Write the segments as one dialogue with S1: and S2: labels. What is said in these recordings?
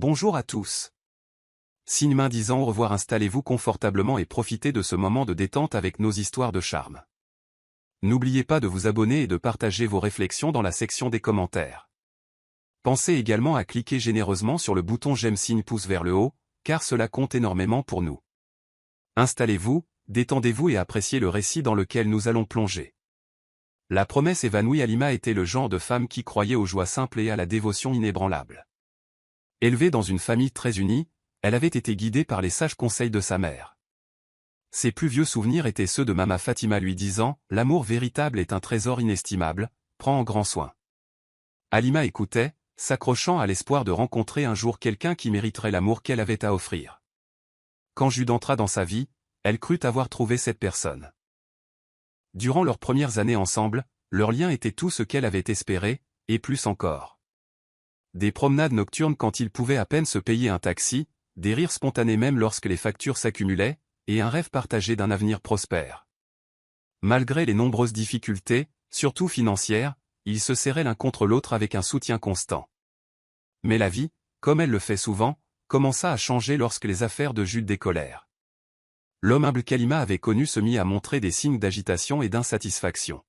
S1: Bonjour à tous. Signe main disant au revoir, installez-vous confortablement et profitez de ce moment de détente avec nos histoires de charme. N'oubliez pas de vous abonner et de partager vos réflexions dans la section des commentaires. Pensez également à cliquer généreusement sur le bouton j'aime signe pouce vers le haut, car cela compte énormément pour nous. Installez-vous, détendez-vous et appréciez le récit dans lequel nous allons plonger. La promesse évanouie. Halima était le genre de femme qui croyait aux joies simples et à la dévotion inébranlable. Élevée dans une famille très unie, elle avait été guidée par les sages conseils de sa mère. Ses plus vieux souvenirs étaient ceux de Mama Fatima lui disant « L'amour véritable est un trésor inestimable, prends en grand soin ». Halima écoutait, s'accrochant à l'espoir de rencontrer un jour quelqu'un qui mériterait l'amour qu'elle avait à offrir. Quand Jude entra dans sa vie, elle crut avoir trouvé cette personne. Durant leurs premières années ensemble, leur lien était tout ce qu'elle avait espéré, et plus encore. Des promenades nocturnes quand ils pouvaient à peine se payer un taxi, des rires spontanés même lorsque les factures s'accumulaient, et un rêve partagé d'un avenir prospère. Malgré les nombreuses difficultés, surtout financières, ils se serraient l'un contre l'autre avec un soutien constant. Mais la vie, comme elle le fait souvent, commença à changer lorsque les affaires de Jude décollèrent. L'homme humble qu'Halima avait connu se mit à montrer des signes d'agitation et d'insatisfaction.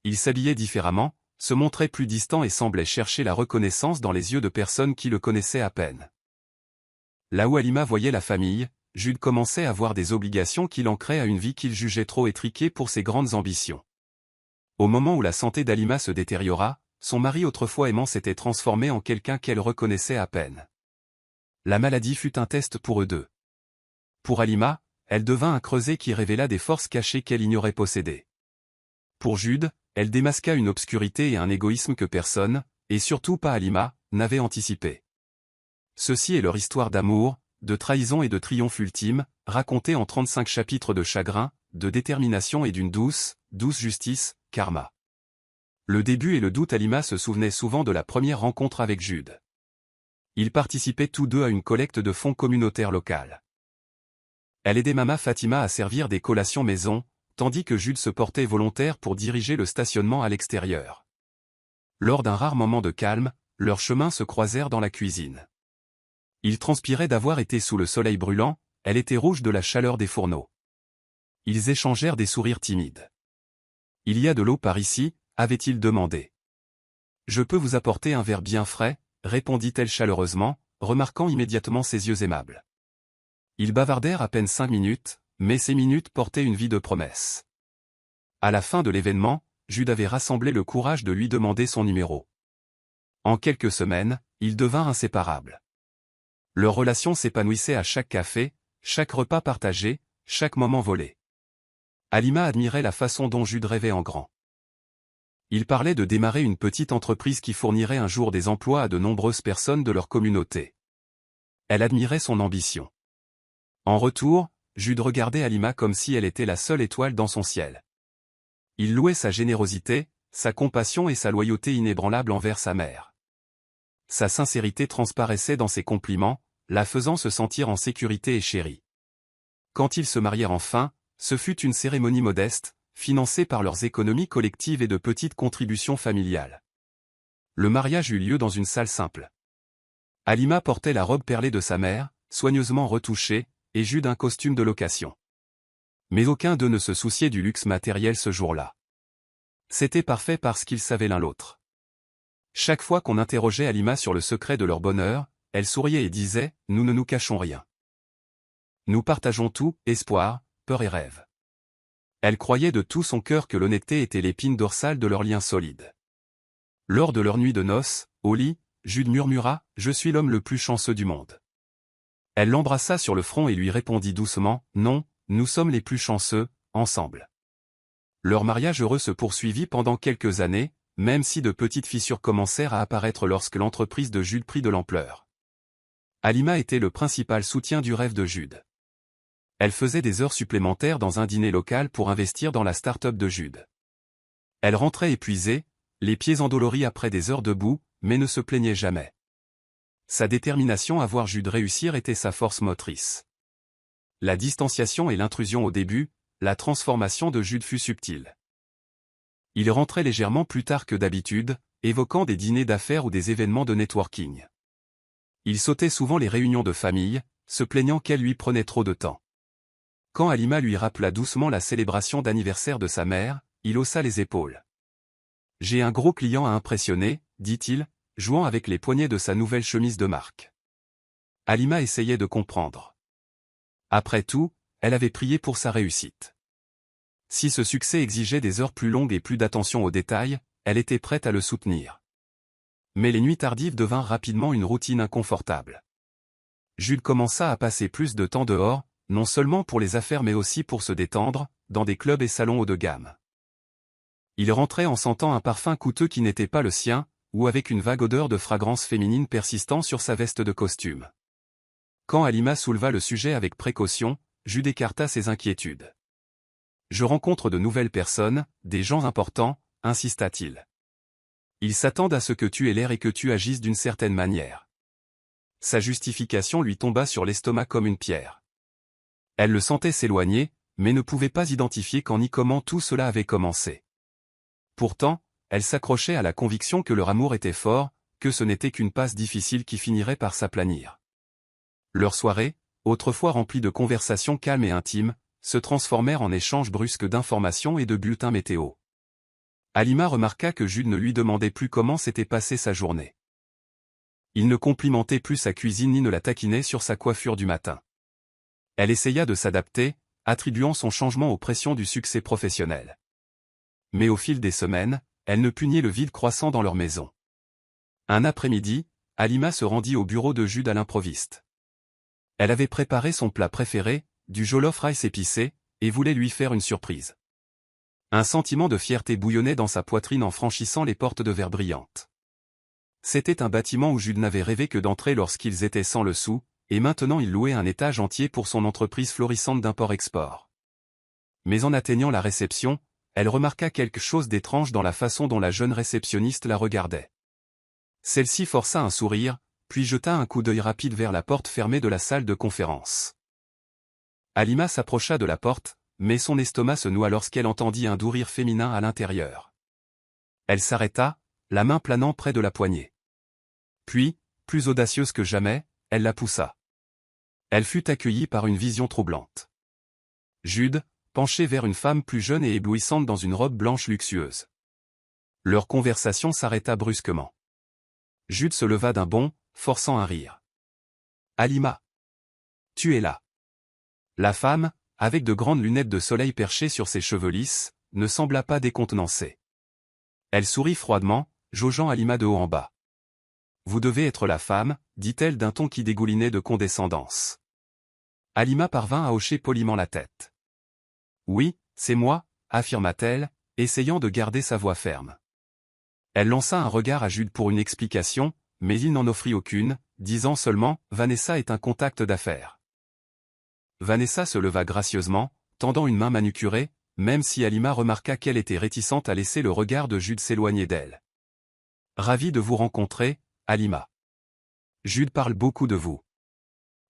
S1: Il s'habillait différemment, se montrait plus distant et semblait chercher la reconnaissance dans les yeux de personnes qui le connaissaient à peine. Là où Halima voyait la famille, Jude commençait à voir des obligations qui l'ancraient à une vie qu'il jugeait trop étriquée pour ses grandes ambitions. Au moment où la santé d'Halima se détériora, son mari autrefois aimant s'était transformé en quelqu'un qu'elle reconnaissait à peine. La maladie fut un test pour eux deux. Pour Halima, elle devint un creuset qui révéla des forces cachées qu'elle ignorait posséder. Pour Jude, elle démasqua une obscurité et un égoïsme que personne, et surtout pas Halima, n'avait anticipé. Ceci est leur histoire d'amour, de trahison et de triomphe ultime, racontée en 35 chapitres de chagrin, de détermination et d'une douce justice, karma. Le début et le doute. Halima se souvenait souvent de la première rencontre avec Jude. Ils participaient tous deux à une collecte de fonds communautaires locale. Elle aidait Mama Fatima à servir des collations maison, tandis que Jude se portait volontaire pour diriger le stationnement à l'extérieur. Lors d'un rare moment de calme, leurs chemins se croisèrent dans la cuisine. Il transpirait d'avoir été sous le soleil brûlant, elle était rouge de la chaleur des fourneaux. Ils échangèrent des sourires timides. « Il y a de l'eau par ici ?» avait-il demandé. « Je peux vous apporter un verre bien frais ?» répondit-elle chaleureusement, remarquant immédiatement ses yeux aimables. Ils bavardèrent à peine 5 minutes, mais ces minutes portaient une vie de promesses. À la fin de l'événement, Jude avait rassemblé le courage de lui demander son numéro. En quelques semaines, ils devinrent inséparables. Leur relation s'épanouissait à chaque café, chaque repas partagé, chaque moment volé. Halima admirait la façon dont Jude rêvait en grand. Il parlait de démarrer une petite entreprise qui fournirait un jour des emplois à de nombreuses personnes de leur communauté. Elle admirait son ambition. En retour, Jude regardait Halima comme si elle était la seule étoile dans son ciel. Il louait sa générosité, sa compassion et sa loyauté inébranlable envers sa mère. Sa sincérité transparaissait dans ses compliments, la faisant se sentir en sécurité et chérie. Quand ils se marièrent enfin, ce fut une cérémonie modeste, financée par leurs économies collectives et de petites contributions familiales. Le mariage eut lieu dans une salle simple. Halima portait la robe perlée de sa mère, soigneusement retouchée, et Jude un costume de location. Mais aucun d'eux ne se souciait du luxe matériel ce jour-là. C'était parfait parce qu'ils savaient l'un l'autre. Chaque fois qu'on interrogeait Halima sur le secret de leur bonheur, elle souriait et disait « Nous ne nous cachons rien. Nous partageons tout, espoir, peur et rêve. » Elle croyait de tout son cœur que l'honnêteté était l'épine dorsale de leur lien solide. Lors de leur nuit de noces, au lit, Jude murmura « Je suis l'homme le plus chanceux du monde. » Elle l'embrassa sur le front et lui répondit doucement « Non, nous sommes les plus chanceux, ensemble. » Leur mariage heureux se poursuivit pendant quelques années, même si de petites fissures commencèrent à apparaître lorsque l'entreprise de Jude prit de l'ampleur. Halima était le principal soutien du rêve de Jude. Elle faisait des heures supplémentaires dans un dîner local pour investir dans la start-up de Jude. Elle rentrait épuisée, les pieds endoloris après des heures debout, mais ne se plaignait jamais. Sa détermination à voir Jude réussir était sa force motrice. La distanciation et l'intrusion au début, la transformation de Jude fut subtile. Il rentrait légèrement plus tard que d'habitude, évoquant des dîners d'affaires ou des événements de networking. Il sautait souvent les réunions de famille, se plaignant qu'elle lui prenait trop de temps. Quand Halima lui rappela doucement la célébration d'anniversaire de sa mère, il haussa les épaules. « J'ai un gros client à impressionner, dit-il, jouant avec les poignets de sa nouvelle chemise de marque. Halima essayait de comprendre. Après tout, elle avait prié pour sa réussite. Si ce succès exigeait des heures plus longues et plus d'attention aux détails, elle était prête à le soutenir. Mais les nuits tardives devinrent rapidement une routine inconfortable. Jules commença à passer plus de temps dehors, non seulement pour les affaires mais aussi pour se détendre, dans des clubs et salons haut de gamme. Il rentrait en sentant un parfum coûteux qui n'était pas le sien, ou avec une vague odeur de fragrance féminine persistant sur sa veste de costume. Quand Halima souleva le sujet avec précaution, Jude écarta ses inquiétudes. « Je rencontre de nouvelles personnes, des gens importants, insista-t-il. Ils s'attendent à ce que tu aies l'air et que tu agisses d'une certaine manière. » Sa justification lui tomba sur l'estomac comme une pierre. Elle le sentait s'éloigner, mais ne pouvait pas identifier quand ni comment tout cela avait commencé. Pourtant, elle s'accrochait à la conviction que leur amour était fort, que ce n'était qu'une passe difficile qui finirait par s'aplanir. Leurs soirées, autrefois remplies de conversations calmes et intimes, se transformèrent en échanges brusques d'informations et de bulletins météo. Halima remarqua que Jude ne lui demandait plus comment s'était passée sa journée. Il ne complimentait plus sa cuisine ni ne la taquinait sur sa coiffure du matin. Elle essaya de s'adapter, attribuant son changement aux pressions du succès professionnel. Mais au fil des semaines, elle ne put nier le vide croissant dans leur maison. Un après-midi, Halima se rendit au bureau de Jude à l'improviste. Elle avait préparé son plat préféré, du jollof rice épicé, et voulait lui faire une surprise. Un sentiment de fierté bouillonnait dans sa poitrine en franchissant les portes de verre brillantes. C'était un bâtiment où Jude n'avait rêvé que d'entrer lorsqu'ils étaient sans le sou, et maintenant il louait un étage entier pour son entreprise florissante d'import-export. Mais en atteignant la réception, elle remarqua quelque chose d'étrange dans la façon dont la jeune réceptionniste la regardait. Celle-ci força un sourire, puis jeta un coup d'œil rapide vers la porte fermée de la salle de conférence. Halima s'approcha de la porte, mais son estomac se noua lorsqu'elle entendit un doux rire féminin à l'intérieur. Elle s'arrêta, la main planant près de la poignée. Puis, plus audacieuse que jamais, elle la poussa. Elle fut accueillie par une vision troublante. Jude, penché vers une femme plus jeune et éblouissante dans une robe blanche luxueuse. Leur conversation s'arrêta brusquement. Jude se leva d'un bond, forçant un rire. « Halima. Tu es là. » La femme, avec de grandes lunettes de soleil perchées sur ses cheveux lisses, ne sembla pas décontenancée. Elle sourit froidement, jaugeant Halima de haut en bas. « Vous devez être la femme, dit-elle d'un ton qui dégoulinait de condescendance. Halima parvint à hocher poliment la tête. « Oui, c'est moi, affirma-t-elle, essayant de garder sa voix ferme. Elle lança un regard à Jude pour une explication, mais il n'en offrit aucune, disant seulement « Vanessa est un contact d'affaires. » Vanessa se leva gracieusement, tendant une main manucurée, même si Halima remarqua qu'elle était réticente à laisser le regard de Jude s'éloigner d'elle. « Ravi de vous rencontrer, Halima. Jude parle beaucoup de vous. »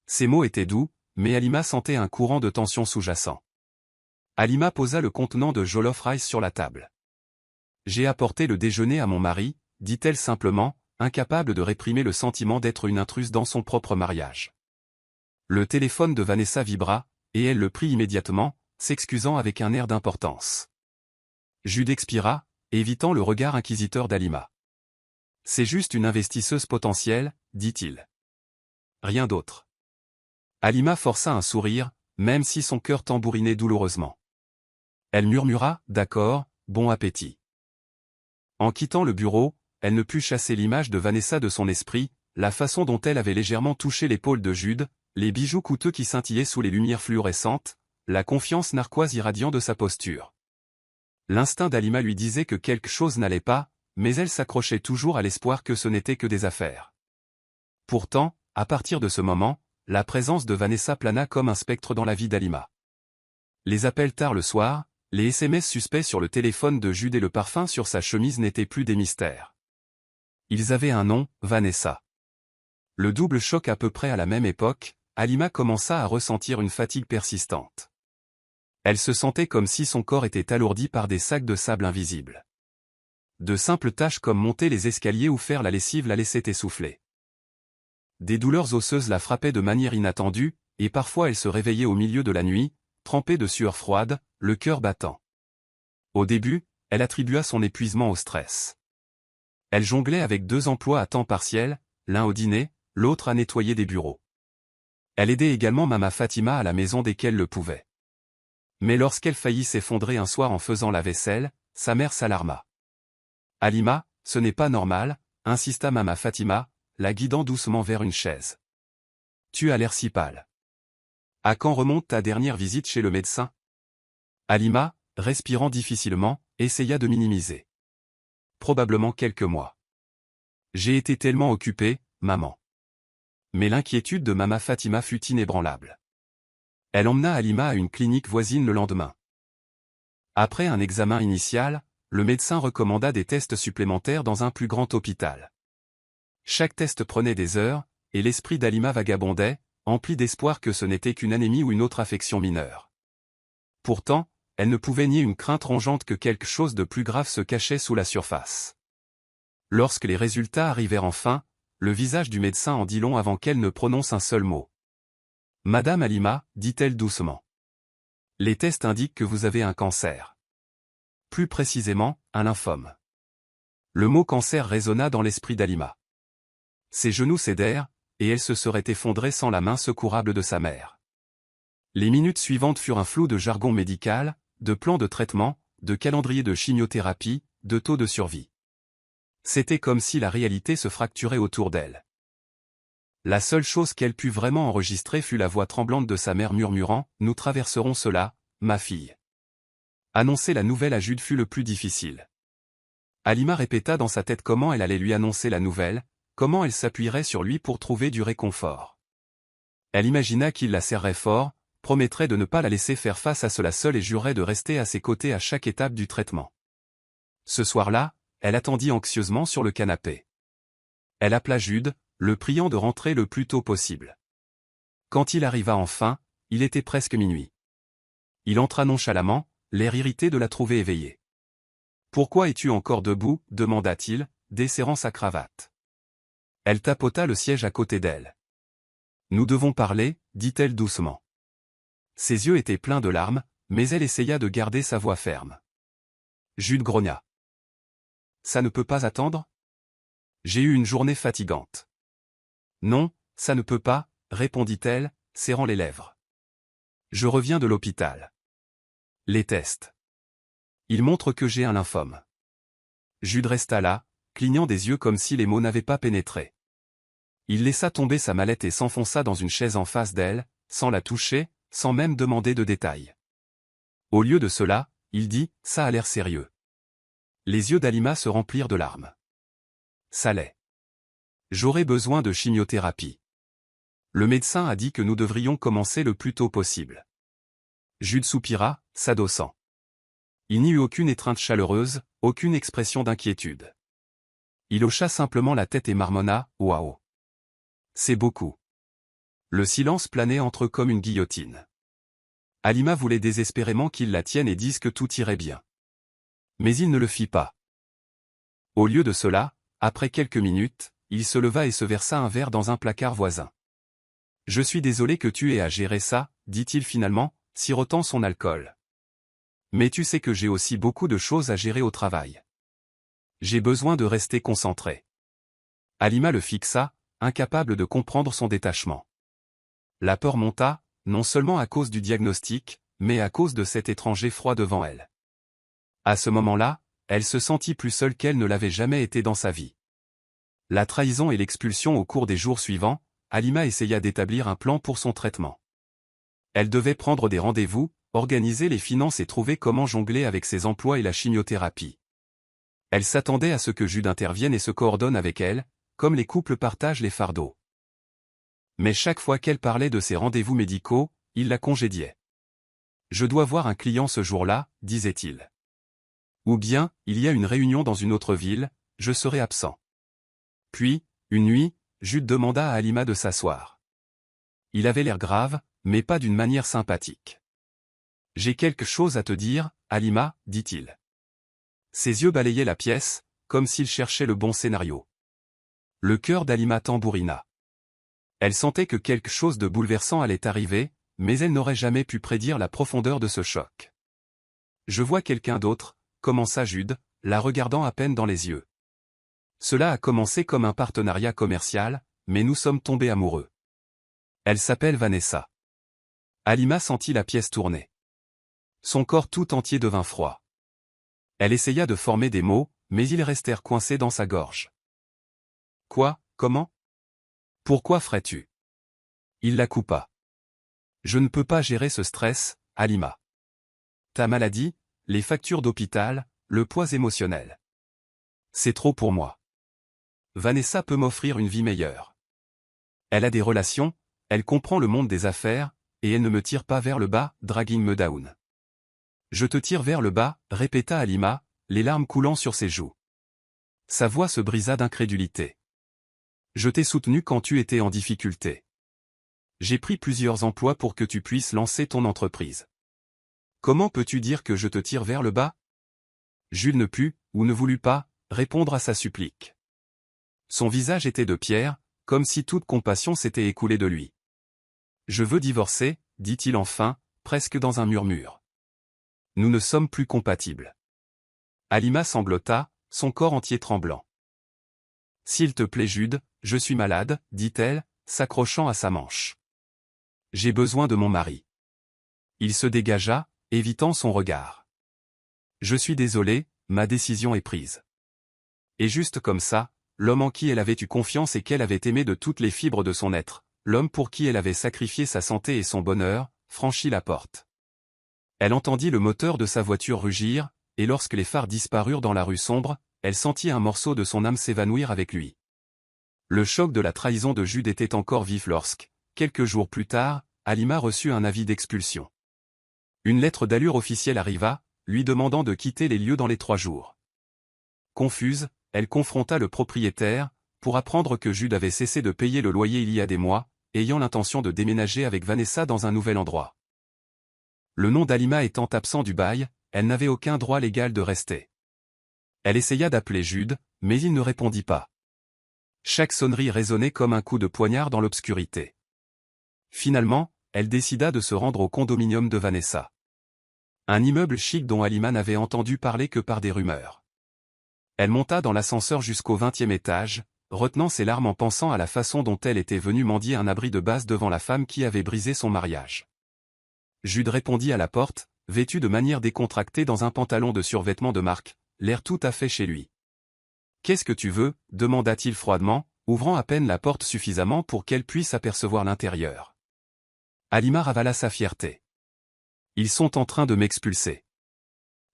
S1: Ces mots étaient doux, mais Halima sentait un courant de tension sous-jacent. Halima posa le contenant de jollof rice sur la table. « J'ai apporté le déjeuner à mon mari, » dit-elle simplement, incapable de réprimer le sentiment d'être une intruse dans son propre mariage. Le téléphone de Vanessa vibra, et elle le prit immédiatement, s'excusant avec un air d'importance. Jude expira, évitant le regard inquisiteur d'Halima. « C'est juste une investisseuse potentielle, » dit-il. Rien d'autre. Halima força un sourire, même si son cœur tambourinait douloureusement. Elle murmura « D'accord, bon appétit ». En quittant le bureau, elle ne put chasser l'image de Vanessa de son esprit, la façon dont elle avait légèrement touché l'épaule de Jude, les bijoux coûteux qui scintillaient sous les lumières fluorescentes, la confiance narquoise irradiant de sa posture. L'instinct d'Halima lui disait que quelque chose n'allait pas, mais elle s'accrochait toujours à l'espoir que ce n'était que des affaires. Pourtant, à partir de ce moment, la présence de Vanessa plana comme un spectre dans la vie d'Halima. Les appels tard le soir, les SMS suspects sur le téléphone de Jude et le parfum sur sa chemise n'étaient plus des mystères. Ils avaient un nom, Vanessa. Le double choc à peu près à la même époque, Halima commença à ressentir une fatigue persistante. Elle se sentait comme si son corps était alourdi par des sacs de sable invisibles. De simples tâches comme monter les escaliers ou faire la lessive la laissaient essouffler. Des douleurs osseuses la frappaient de manière inattendue, et parfois elle se réveillait au milieu de la nuit, trempée de sueur froide, le cœur battant. Au début, elle attribua son épuisement au stress. Elle jonglait avec 2 emplois à temps partiel, l'un au dîner, l'autre à nettoyer des bureaux. Elle aidait également Mama Fatima à la maison dès qu'elle le pouvait. Mais lorsqu'elle faillit s'effondrer un soir en faisant la vaisselle, sa mère s'alarma. « Halima, ce n'est pas normal », insista Mama Fatima, la guidant doucement vers une chaise. « Tu as l'air si pâle. À quand remonte ta dernière visite chez le médecin ?» Halima, respirant difficilement, essaya de minimiser. « Probablement quelques mois. J'ai été tellement occupée, maman. » Mais l'inquiétude de Mama Fatima fut inébranlable. Elle emmena Halima à une clinique voisine le lendemain. Après un examen initial, le médecin recommanda des tests supplémentaires dans un plus grand hôpital. Chaque test prenait des heures, et l'esprit d'Halima vagabondait, empli d'espoir que ce n'était qu'une anémie ou une autre affection mineure. Pourtant, elle ne pouvait nier une crainte rongeante que quelque chose de plus grave se cachait sous la surface. Lorsque les résultats arrivèrent enfin, le visage du médecin en dit long avant qu'elle ne prononce un seul mot. « Madame Halima, dit-elle doucement. Les tests indiquent que vous avez un cancer. Plus précisément, un lymphome. » Le mot cancer résonna dans l'esprit d'Halima. Ses genoux cédèrent, et elle se serait effondrée sans la main secourable de sa mère. Les minutes suivantes furent un flou de jargon médical, de plans de traitement, de calendrier de chimiothérapie, de taux de survie. C'était comme si la réalité se fracturait autour d'elle. La seule chose qu'elle put vraiment enregistrer fut la voix tremblante de sa mère murmurant « Nous traverserons cela, ma fille. » Annoncer la nouvelle à Jude fut le plus difficile. Halima répéta dans sa tête comment elle allait lui annoncer la nouvelle, comment elle s'appuierait sur lui pour trouver du réconfort. Elle imagina qu'il la serrerait fort, promettrait de ne pas la laisser faire face à cela seule et jurerait de rester à ses côtés à chaque étape du traitement. Ce soir-là, elle attendit anxieusement sur le canapé. Elle appela Jude, le priant de rentrer le plus tôt possible. Quand il arriva enfin, il était presque minuit. Il entra nonchalamment, l'air irrité de la trouver éveillée. « Pourquoi es-tu encore debout » demanda-t-il, desserrant sa cravate. Elle tapota le siège à côté d'elle. « Nous devons parler » dit-elle doucement. Ses yeux étaient pleins de larmes, mais elle essaya de garder sa voix ferme. Jude grogna. « Ça ne peut pas attendre ? J'ai eu une journée fatigante. » Non, ça ne peut pas, répondit-elle, serrant les lèvres. Je reviens de l'hôpital. Les tests. Ils montrent que j'ai un lymphome. Jude resta là, clignant des yeux comme si les mots n'avaient pas pénétré. Il laissa tomber sa mallette et s'enfonça dans une chaise en face d'elle, sans la toucher, sans même demander de détails. Au lieu de cela, il dit, ça a l'air sérieux. Les yeux d'Halima se remplirent de larmes. Ça l'est. J'aurai besoin de chimiothérapie. Le médecin a dit que nous devrions commencer le plus tôt possible. Jude soupira, s'adossant. Il n'y eut aucune étreinte chaleureuse, aucune expression d'inquiétude. Il hocha simplement la tête et marmonna, « Waouh ! C'est beaucoup. » Le silence planait entre eux comme une guillotine. Halima voulait désespérément qu'il la tienne et dise que tout irait bien. Mais il ne le fit pas. Au lieu de cela, après quelques minutes, il se leva et se versa un verre dans un placard voisin. « Je suis désolé que tu aies à gérer ça, » dit-il finalement, sirotant son alcool. « Mais tu sais que j'ai aussi beaucoup de choses à gérer au travail. J'ai besoin de rester concentré. » Halima le fixa, incapable de comprendre son détachement. La peur monta, non seulement à cause du diagnostic, mais à cause de cet étranger froid devant elle. À ce moment-là, elle se sentit plus seule qu'elle ne l'avait jamais été dans sa vie. La trahison et l'expulsion au cours des jours suivants, Halima essaya d'établir un plan pour son traitement. Elle devait prendre des rendez-vous, organiser les finances et trouver comment jongler avec ses emplois et la chimiothérapie. Elle s'attendait à ce que Jude intervienne et se coordonne avec elle, comme les couples partagent les fardeaux. Mais chaque fois qu'elle parlait de ses rendez-vous médicaux, il la congédiait. « Je dois voir un client ce jour-là » disait-il. Ou bien, il y a une réunion dans une autre ville, je serai absent. Puis, une nuit, Jude demanda à Halima de s'asseoir. Il avait l'air grave, mais pas d'une manière sympathique. « J'ai quelque chose à te dire, Halima, » dit-il. Ses yeux balayaient la pièce, comme s'il cherchait le bon scénario. Le cœur d'Halima tambourina. Elle sentait que quelque chose de bouleversant allait arriver, mais elle n'aurait jamais pu prédire la profondeur de ce choc. « Je vois quelqu'un d'autre », commença Jude, la regardant à peine dans les yeux. Cela a commencé comme un partenariat commercial, mais nous sommes tombés amoureux. Elle s'appelle Vanessa. Halima sentit la pièce tourner. Son corps tout entier devint froid. Elle essaya de former des mots, mais ils restèrent coincés dans sa gorge. Quoi, comment? Pourquoi ferais-tu? Il la coupa. Je ne peux pas gérer ce stress, Halima. Ta maladie, les factures d'hôpital, le poids émotionnel. C'est trop pour moi. Vanessa peut m'offrir une vie meilleure. Elle a des relations, elle comprend le monde des affaires, et elle ne me tire pas vers le bas, dragging me down. Je te tire vers le bas, répéta Halima, les larmes coulant sur ses joues. Sa voix se brisa d'incrédulité. Je t'ai soutenu quand tu étais en difficulté. J'ai pris plusieurs emplois pour que tu puisses lancer ton entreprise. Comment peux-tu dire que je te tire vers le bas? Jules ne put, ou ne voulut pas, répondre à sa supplique. Son visage était de pierre, comme si toute compassion s'était écoulée de lui. Je veux divorcer, dit-il enfin, presque dans un murmure. Nous ne sommes plus compatibles. Halima sanglota, son corps entier tremblant. S'il te plaît Jude, je suis malade, dit-elle, s'accrochant à sa manche. J'ai besoin de mon mari. Il se dégagea, évitant son regard. Je suis désolé, ma décision est prise. Et juste comme ça, l'homme en qui elle avait eu confiance et qu'elle avait aimé de toutes les fibres de son être, l'homme pour qui elle avait sacrifié sa santé et son bonheur, franchit la porte. Elle entendit le moteur de sa voiture rugir, et lorsque les phares disparurent dans la rue sombre, elle sentit un morceau de son âme s'évanouir avec lui. Le choc de la trahison de Jude était encore vif lorsque, quelques jours plus tard, Halima reçut un avis d'expulsion. Une lettre d'allure officielle arriva, lui demandant de quitter les lieux dans les 3 jours. Confuse, elle confronta le propriétaire, pour apprendre que Jude avait cessé de payer le loyer il y a des mois, ayant l'intention de déménager avec Vanessa dans un nouvel endroit. Le nom d'Halima étant absent du bail, elle n'avait aucun droit légal de rester. Elle essaya d'appeler Jude, mais il ne répondit pas. Chaque sonnerie résonnait comme un coup de poignard dans l'obscurité. Finalement, elle décida de se rendre au condominium de Vanessa. Un immeuble chic dont Halima n'avait entendu parler que par des rumeurs. Elle monta dans l'ascenseur jusqu'au 20e étage, retenant ses larmes en pensant à la façon dont elle était venue mendier un abri de base devant la femme qui avait brisé son mariage. Jude répondit à la porte, vêtu de manière décontractée dans un pantalon de survêtement de marque, l'air tout à fait chez lui. « Qu'est-ce que tu veux » demanda-t-il froidement, ouvrant à peine la porte suffisamment pour qu'elle puisse apercevoir l'intérieur. Halima ravala sa fierté. « Ils sont en train de m'expulser.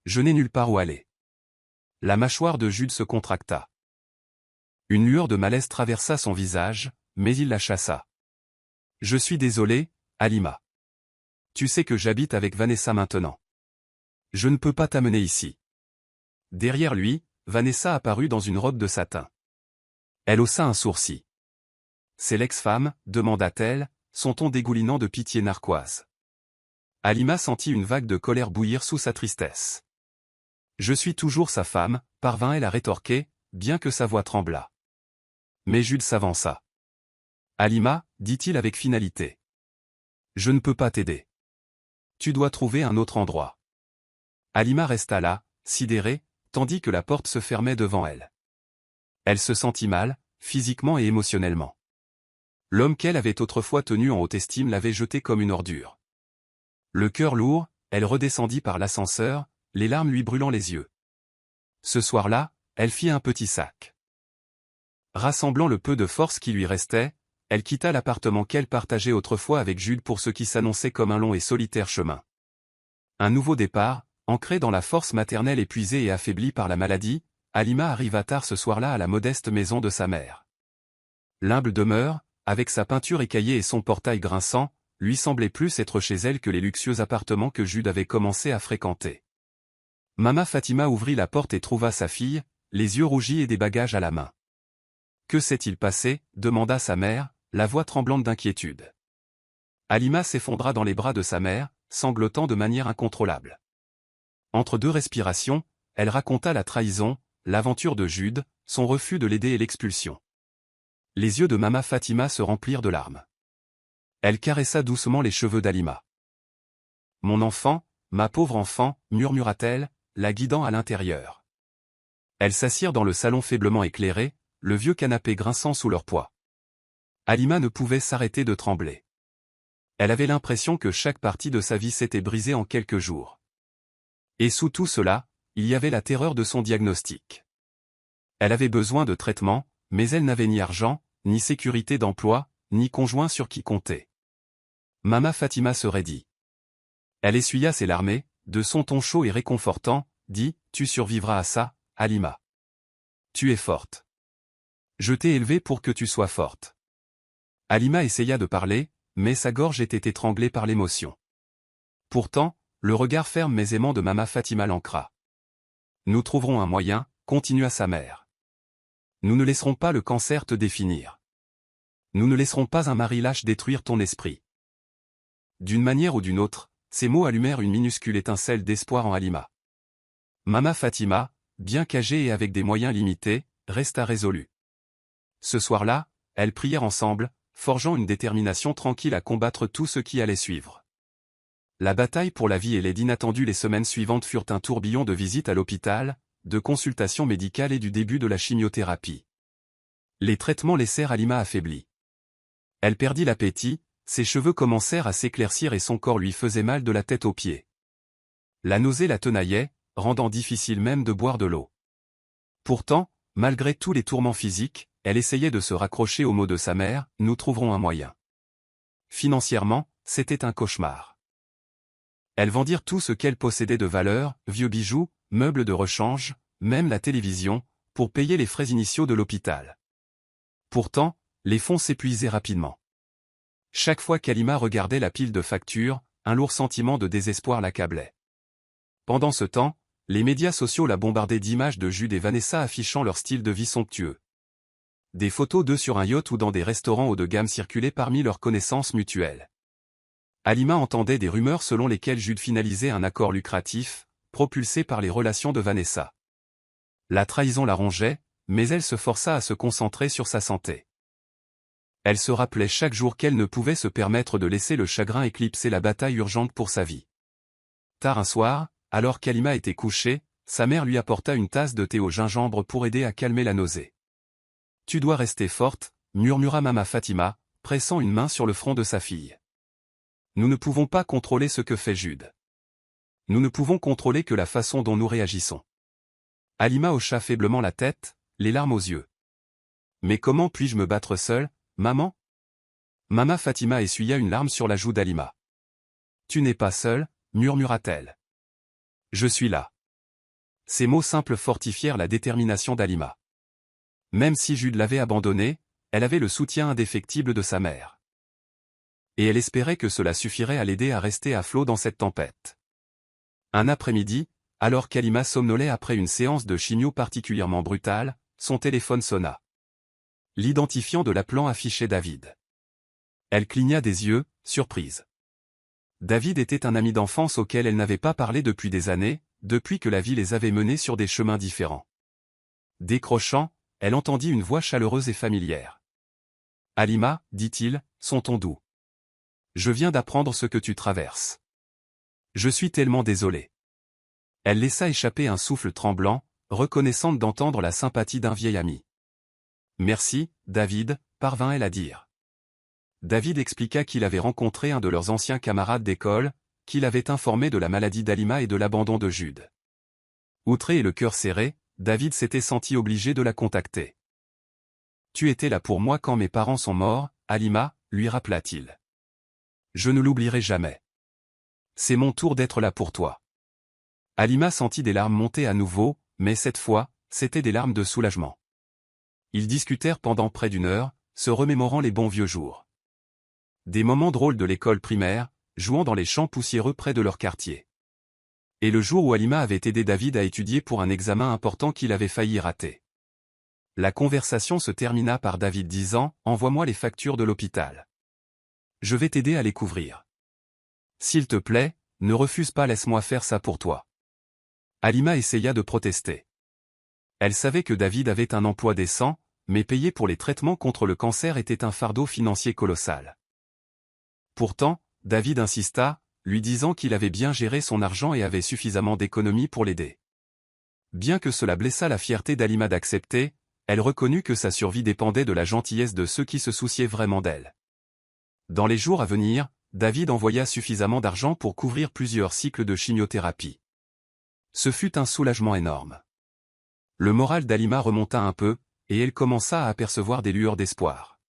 S1: Je n'ai nulle part où aller. » La mâchoire de Jude se contracta. Une lueur de malaise traversa son visage, mais il la chassa. « Je suis désolé, Halima. Tu sais que j'habite avec Vanessa maintenant. Je ne peux pas t'amener ici. » Derrière lui, Vanessa apparut dans une robe de satin. Elle haussa un sourcil. « C'est l'ex-femme » demanda-t-elle, son ton dégoulinant de pitié narquoise. Halima sentit une vague de colère bouillir sous sa tristesse. « Je suis toujours sa femme » parvint-elle à rétorquer, bien que sa voix tremblât. Mais Jude s'avança. « Halima » dit-il avec finalité. « Je ne peux pas t'aider. Tu dois trouver un autre endroit. » Halima resta là, sidérée, tandis que la porte se fermait devant elle. Elle se sentit mal, physiquement et émotionnellement. L'homme qu'elle avait autrefois tenu en haute estime l'avait jetée comme une ordure. Le cœur lourd, elle redescendit par l'ascenseur, les larmes lui brûlant les yeux. Ce soir-là, elle fit un petit sac. Rassemblant le peu de force qui lui restait, elle quitta l'appartement qu'elle partageait autrefois avec Jude pour ce qui s'annonçait comme un long et solitaire chemin. Un nouveau départ, ancré dans la force maternelle épuisée et affaiblie par la maladie, Halima arriva tard ce soir-là à la modeste maison de sa mère. L'humble demeure, avec sa peinture écaillée et son portail grinçant, lui semblait plus être chez elle que les luxueux appartements que Jude avait commencé à fréquenter. Mama Fatima ouvrit la porte et trouva sa fille, les yeux rougis et des bagages à la main. « Que s'est-il passé » demanda sa mère, la voix tremblante d'inquiétude. Halima s'effondra dans les bras de sa mère, sanglotant de manière incontrôlable. Entre 2 respirations, elle raconta la trahison, l'aventure de Jude, son refus de l'aider et l'expulsion. Les yeux de Mama Fatima se remplirent de larmes. Elle caressa doucement les cheveux d'Halima. « Mon enfant, ma pauvre enfant, murmura-t-elle, la guidant à l'intérieur. Elles s'assirent dans le salon faiblement éclairé, le vieux canapé grinçant sous leur poids. Halima ne pouvait s'arrêter de trembler. Elle avait l'impression que chaque partie de sa vie s'était brisée en quelques jours. Et sous tout cela, il y avait la terreur de son diagnostic. Elle avait besoin de traitement, mais elle n'avait ni argent, ni sécurité d'emploi, ni conjoint sur qui compter. Mama Fatima se raidit. Elle essuya ses larmes, de son ton chaud et réconfortant, dit « Tu survivras à ça, Halima. Tu es forte. Je t'ai élevée pour que tu sois forte. » Halima essaya de parler, mais sa gorge était étranglée par l'émotion. Pourtant, le regard ferme mais aimant de Mama Fatima l'ancra. « Nous trouverons un moyen, » continua sa mère. « Nous ne laisserons pas le cancer te définir. Nous ne laisserons pas un mari lâche détruire ton esprit. » D'une manière ou d'une autre, ces mots allumèrent une minuscule étincelle d'espoir en Halima. Mama Fatima, bien qu'âgée et avec des moyens limités, resta résolue. Ce soir-là, elles prièrent ensemble, forgeant une détermination tranquille à combattre tout ce qui allait suivre. La bataille pour la vie et l'aide inattendue les semaines suivantes furent un tourbillon de visites à l'hôpital, de consultations médicales et du début de la chimiothérapie. Les traitements laissèrent Halima affaiblie. Elle perdit l'appétit, ses cheveux commencèrent à s'éclaircir et son corps lui faisait mal de la tête aux pieds. La nausée la tenaillait, rendant difficile même de boire de l'eau. Pourtant, malgré tous les tourments physiques, elle essayait de se raccrocher aux mots de sa mère, « Nous trouverons un moyen. » Financièrement, c'était un cauchemar. Elles vendirent tout ce qu'elles possédaient de valeur, vieux bijoux, meubles de rechange, même la télévision, pour payer les frais initiaux de l'hôpital. Pourtant, les fonds s'épuisaient rapidement. Chaque fois qu'Halima regardait la pile de factures, un lourd sentiment de désespoir l'accablait. Pendant ce temps, les médias sociaux la bombardaient d'images de Jude et Vanessa affichant leur style de vie somptueux. Des photos d'eux sur un yacht ou dans des restaurants haut de gamme circulaient parmi leurs connaissances mutuelles. Halima entendait des rumeurs selon lesquelles Jude finalisait un accord lucratif, propulsé par les relations de Vanessa. La trahison la rongeait, mais elle se força à se concentrer sur sa santé. Elle se rappelait chaque jour qu'elle ne pouvait se permettre de laisser le chagrin éclipser la bataille urgente pour sa vie. Tard un soir, alors qu'Halima était couchée, sa mère lui apporta une tasse de thé au gingembre pour aider à calmer la nausée. « Tu dois rester forte, » murmura Mama Fatima, pressant une main sur le front de sa fille. « Nous ne pouvons pas contrôler ce que fait Jude. Nous ne pouvons contrôler que la façon dont nous réagissons. » Halima hocha faiblement la tête, les larmes aux yeux. « Mais comment puis-je me battre seule, maman ?» Mama Fatima essuya une larme sur la joue d'Halima. « Tu n'es pas seule, » murmura-t-elle. « Je suis là. » Ces mots simples fortifièrent la détermination d'Halima. Même si Jude l'avait abandonnée, elle avait le soutien indéfectible de sa mère. Et elle espérait que cela suffirait à l'aider à rester à flot dans cette tempête. Un après-midi, alors qu'Halima somnolait après une séance de chimio particulièrement brutale, son téléphone sonna. L'identifiant de l'appelant affichait David. Elle cligna des yeux, surprise. David était un ami d'enfance auquel elle n'avait pas parlé depuis des années, depuis que la vie les avait menés sur des chemins différents. Décrochant, elle entendit une voix chaleureuse et familière. « Halima, dit-il, son ton doux. Je viens d'apprendre ce que tu traverses. Je suis tellement désolé. » Elle laissa échapper un souffle tremblant, reconnaissante d'entendre la sympathie d'un vieil ami. « Merci, David, parvint-elle à dire. David expliqua qu'il avait rencontré un de leurs anciens camarades d'école, qui l'avait informé de la maladie d'Halima et de l'abandon de Jude. Outré et le cœur serré, David s'était senti obligé de la contacter. « Tu étais là pour moi quand mes parents sont morts, Halima, » lui rappela-t-il. « Je ne l'oublierai jamais. C'est mon tour d'être là pour toi. » Halima sentit des larmes monter à nouveau, mais cette fois, c'étaient des larmes de soulagement. Ils discutèrent pendant près d'une heure, se remémorant les bons vieux jours. Des moments drôles de l'école primaire, jouant dans les champs poussiéreux près de leur quartier. Et le jour où Halima avait aidé David à étudier pour un examen important qu'il avait failli rater. La conversation se termina par David disant « Envoie-moi les factures de l'hôpital. Je vais t'aider à les couvrir. S'il te plaît, ne refuse pas, laisse-moi faire ça pour toi. » Halima essaya de protester. Elle savait que David avait un emploi décent, mais payer pour les traitements contre le cancer était un fardeau financier colossal. Pourtant, David insista, lui disant qu'il avait bien géré son argent et avait suffisamment d'économies pour l'aider. Bien que cela blessât la fierté d'Halima d'accepter, elle reconnut que sa survie dépendait de la gentillesse de ceux qui se souciaient vraiment d'elle. Dans les jours à venir, David envoya suffisamment d'argent pour couvrir plusieurs cycles de chimiothérapie. Ce fut un soulagement énorme. Le moral d'Halima remonta un peu, et elle commença à apercevoir des lueurs d'espoir.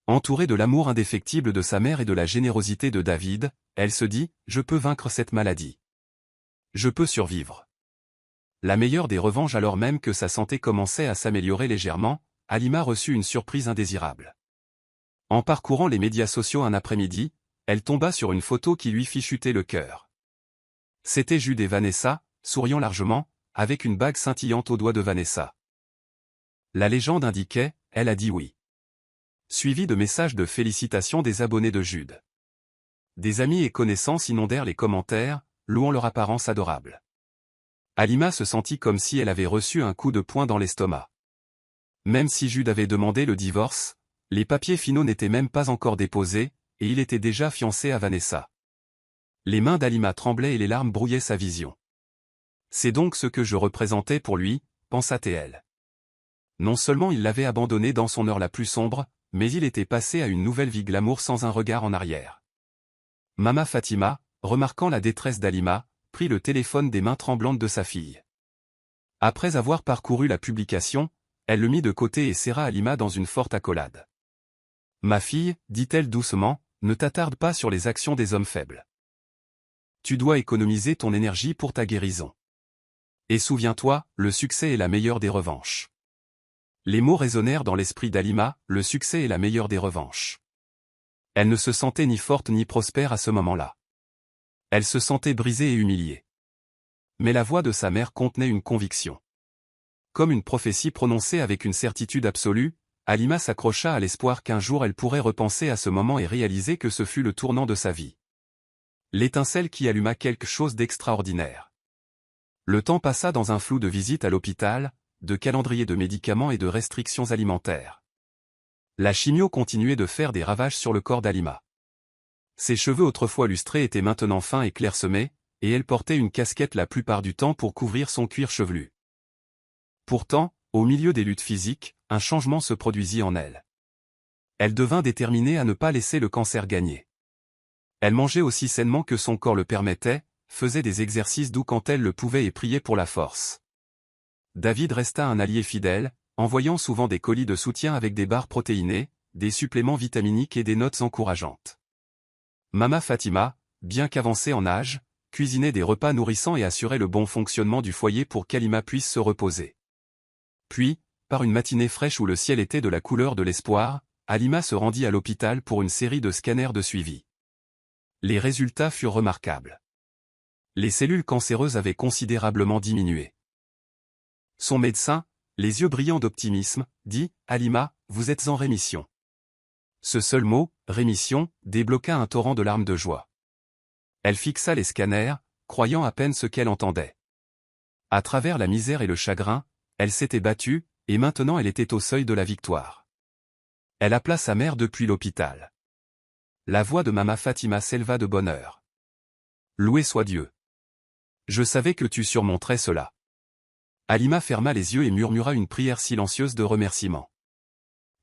S1: Entourée de l'amour indéfectible de sa mère et de la générosité de David, elle se dit « Je peux vaincre cette maladie. Je peux survivre. » La meilleure des revanches alors même que sa santé commençait à s'améliorer légèrement, Halima reçut une surprise indésirable. En parcourant les médias sociaux un après-midi, elle tomba sur une photo qui lui fit chuter le cœur. C'était Jude et Vanessa, souriant largement, avec une bague scintillante au doigt de Vanessa. La légende indiquait, elle a dit oui. Suivi de messages de félicitations des abonnés de Jude. Des amis et connaissances inondèrent les commentaires, louant leur apparence adorable. Halima se sentit comme si elle avait reçu un coup de poing dans l'estomac. Même si Jude avait demandé le divorce, les papiers finaux n'étaient même pas encore déposés, et il était déjà fiancé à Vanessa. Les mains d'Halima tremblaient et les larmes brouillaient sa vision. C'est donc ce que je représentais pour lui, pensa-t-elle. Non seulement il l'avait abandonnée dans son heure la plus sombre, mais il était passé à une nouvelle vie glamour sans un regard en arrière. Mama Fatima, remarquant la détresse d'Halima, prit le téléphone des mains tremblantes de sa fille. Après avoir parcouru la publication, elle le mit de côté et serra Halima dans une forte accolade. « Ma fille, dit-elle doucement, ne t'attarde pas sur les actions des hommes faibles. Tu dois économiser ton énergie pour ta guérison. Et souviens-toi, le succès est la meilleure des revanches. » Les mots résonnèrent dans l'esprit d'Halima, le succès est la meilleure des revanches. Elle ne se sentait ni forte ni prospère à ce moment-là. Elle se sentait brisée et humiliée. Mais la voix de sa mère contenait une conviction. Comme une prophétie prononcée avec une certitude absolue, Halima s'accrocha à l'espoir qu'un jour elle pourrait repenser à ce moment et réaliser que ce fut le tournant de sa vie. L'étincelle qui alluma quelque chose d'extraordinaire. Le temps passa dans un flou de visites à l'hôpital, de calendrier de médicaments et de restrictions alimentaires. La chimio continuait de faire des ravages sur le corps d'Halima. Ses cheveux autrefois lustrés étaient maintenant fins et clairsemés, et elle portait une casquette la plupart du temps pour couvrir son cuir chevelu. Pourtant, au milieu des luttes physiques, un changement se produisit en elle. Elle devint déterminée à ne pas laisser le cancer gagner. Elle mangeait aussi sainement que son corps le permettait, faisait des exercices doux quand elle le pouvait et priait pour la force. David resta un allié fidèle, envoyant souvent des colis de soutien avec des barres protéinées, des suppléments vitaminiques et des notes encourageantes. Mama Fatima, bien qu'avancée en âge, cuisinait des repas nourrissants et assurait le bon fonctionnement du foyer pour qu'Halima puisse se reposer. Puis, par une matinée fraîche où le ciel était de la couleur de l'espoir, Halima se rendit à l'hôpital pour une série de scanners de suivi. Les résultats furent remarquables. Les cellules cancéreuses avaient considérablement diminué. Son médecin, les yeux brillants d'optimisme, dit « Halima, vous êtes en rémission ». Ce seul mot, rémission, débloqua un torrent de larmes de joie. Elle fixa les scanners, croyant à peine ce qu'elle entendait. À travers la misère et le chagrin, elle s'était battue, et maintenant elle était au seuil de la victoire. Elle appela sa mère depuis l'hôpital. La voix de Mama Fatima s'éleva de bonheur. « Loué soit Dieu. Je savais que tu surmonterais cela. » Halima ferma les yeux et murmura une prière silencieuse de remerciement.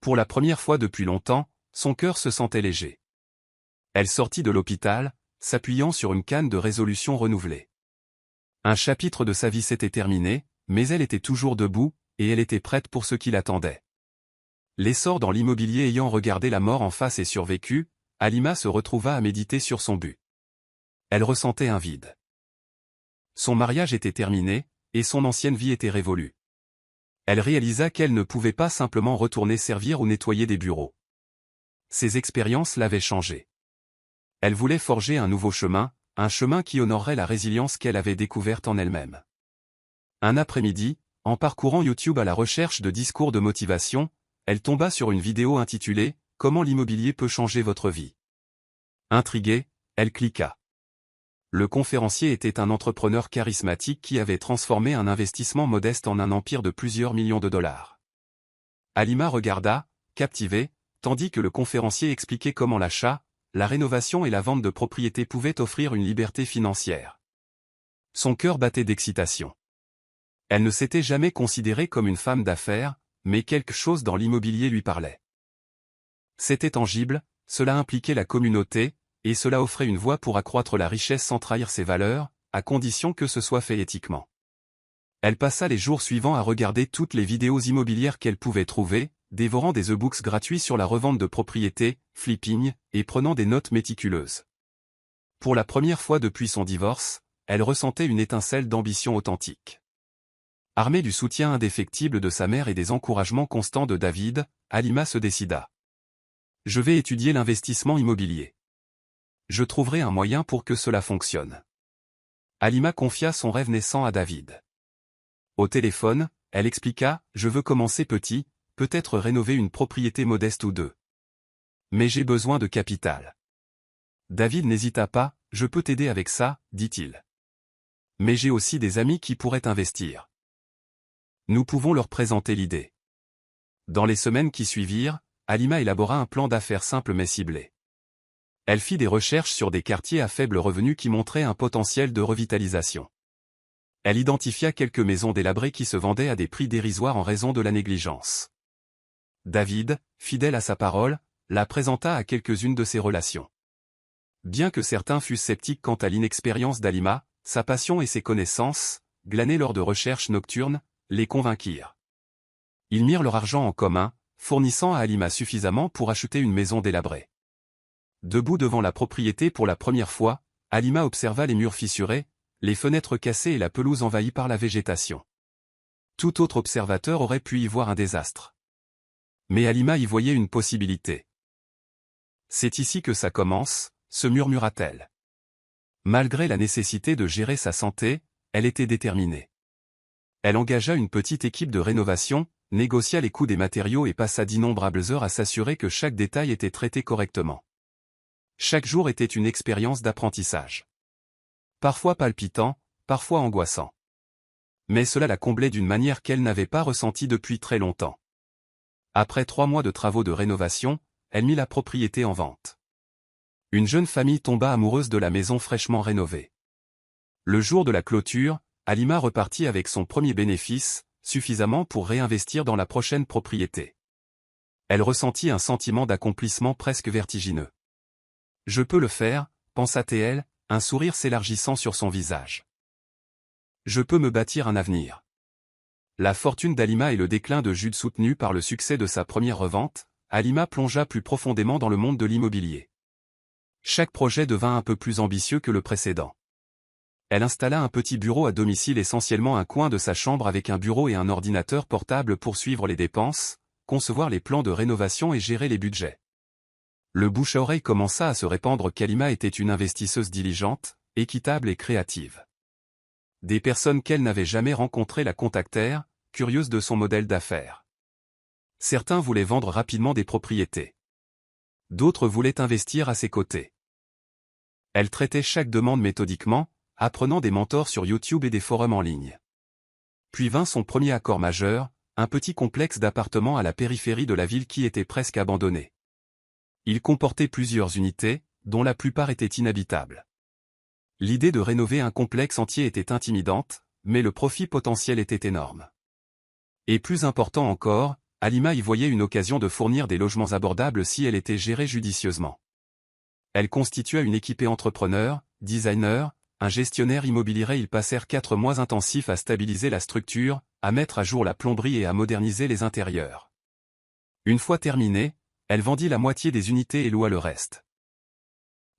S1: Pour la première fois depuis longtemps, son cœur se sentait léger. Elle sortit de l'hôpital, s'appuyant sur une canne de résolution renouvelée. Un chapitre de sa vie s'était terminé, mais elle était toujours debout, et elle était prête pour ce qui l'attendait. L'essor dans l'immobilier ayant regardé la mort en face et survécu, Halima se retrouva à méditer sur son but. Elle ressentait un vide. Son mariage était terminé, et son ancienne vie était révolue. Elle réalisa qu'elle ne pouvait pas simplement retourner servir ou nettoyer des bureaux. Ces expériences l'avaient changée. Elle voulait forger un nouveau chemin, un chemin qui honorerait la résilience qu'elle avait découverte en elle-même. Un après-midi, en parcourant YouTube à la recherche de discours de motivation, elle tomba sur une vidéo intitulée « Comment l'immobilier peut changer votre vie ». Intriguée, elle cliqua. Le conférencier était un entrepreneur charismatique qui avait transformé un investissement modeste en un empire de plusieurs millions de dollars. Halima regarda, captivée, tandis que le conférencier expliquait comment l'achat, la rénovation et la vente de propriétés pouvaient offrir une liberté financière. Son cœur battait d'excitation. Elle ne s'était jamais considérée comme une femme d'affaires, mais quelque chose dans l'immobilier lui parlait. C'était tangible, cela impliquait la communauté, et cela offrait une voie pour accroître la richesse sans trahir ses valeurs, à condition que ce soit fait éthiquement. Elle passa les jours suivants à regarder toutes les vidéos immobilières qu'elle pouvait trouver, dévorant des e-books gratuits sur la revente de propriétés, flipping, et prenant des notes méticuleuses. Pour la première fois depuis son divorce, elle ressentait une étincelle d'ambition authentique. Armée du soutien indéfectible de sa mère et des encouragements constants de David, Halima se décida. « Je vais étudier l'investissement immobilier. Je trouverai un moyen pour que cela fonctionne. » Halima confia son rêve naissant à David. Au téléphone, elle expliqua « Je veux commencer petit, peut-être rénover une propriété modeste ou deux. Mais j'ai besoin de capital. » David n'hésita pas « Je peux t'aider avec ça, dit-il. Mais j'ai aussi des amis qui pourraient investir. Nous pouvons leur présenter l'idée. » Dans les semaines qui suivirent, Halima élabora un plan d'affaires simple mais ciblé. Elle fit des recherches sur des quartiers à faible revenu qui montraient un potentiel de revitalisation. Elle identifia quelques maisons délabrées qui se vendaient à des prix dérisoires en raison de la négligence. David, fidèle à sa parole, la présenta à quelques-unes de ses relations. Bien que certains fussent sceptiques quant à l'inexpérience d'Halima, sa passion et ses connaissances, glanées lors de recherches nocturnes, les convainquirent. Ils mirent leur argent en commun, fournissant à Halima suffisamment pour acheter une maison délabrée. Debout devant la propriété pour la première fois, Halima observa les murs fissurés, les fenêtres cassées et la pelouse envahie par la végétation. Tout autre observateur aurait pu y voir un désastre. Mais Halima y voyait une possibilité. « C'est ici que ça commence », se murmura-t-elle. Malgré la nécessité de gérer sa santé, elle était déterminée. Elle engagea une petite équipe de rénovation, négocia les coûts des matériaux et passa d'innombrables heures à s'assurer que chaque détail était traité correctement. Chaque jour était une expérience d'apprentissage. Parfois palpitant, parfois angoissant. Mais cela la comblait d'une manière qu'elle n'avait pas ressentie depuis très longtemps. Après 3 mois de travaux de rénovation, elle mit la propriété en vente. Une jeune famille tomba amoureuse de la maison fraîchement rénovée. Le jour de la clôture, Halima repartit avec son premier bénéfice, suffisamment pour réinvestir dans la prochaine propriété. Elle ressentit un sentiment d'accomplissement presque vertigineux. « Je peux le faire », pensa-t-elle, un sourire s'élargissant sur son visage. « Je peux me bâtir un avenir. » La fortune d'Halima et le déclin de Jude soutenus par le succès de sa première revente, Halima plongea plus profondément dans le monde de l'immobilier. Chaque projet devint un peu plus ambitieux que le précédent. Elle installa un petit bureau à domicile, essentiellement un coin de sa chambre avec un bureau et un ordinateur portable pour suivre les dépenses, concevoir les plans de rénovation et gérer les budgets. Le bouche à oreille commença à se répandre qu'Halima était une investisseuse diligente, équitable et créative. Des personnes qu'elle n'avait jamais rencontrées la contactèrent, curieuses de son modèle d'affaires. Certains voulaient vendre rapidement des propriétés. D'autres voulaient investir à ses côtés. Elle traitait chaque demande méthodiquement, apprenant des mentors sur YouTube et des forums en ligne. Puis vint son premier accord majeur, un petit complexe d'appartements à la périphérie de la ville qui était presque abandonné. Il comportait plusieurs unités, dont la plupart étaient inhabitables. L'idée de rénover un complexe entier était intimidante, mais le profit potentiel était énorme. Et plus important encore, Halima y voyait une occasion de fournir des logements abordables si elle était gérée judicieusement. Elle constitua une équipée entrepreneurs, designers, un gestionnaire immobilier. Ils passèrent 4 mois intensifs à stabiliser la structure, à mettre à jour la plomberie et à moderniser les intérieurs. Une fois terminée, elle vendit la moitié des unités et loua le reste.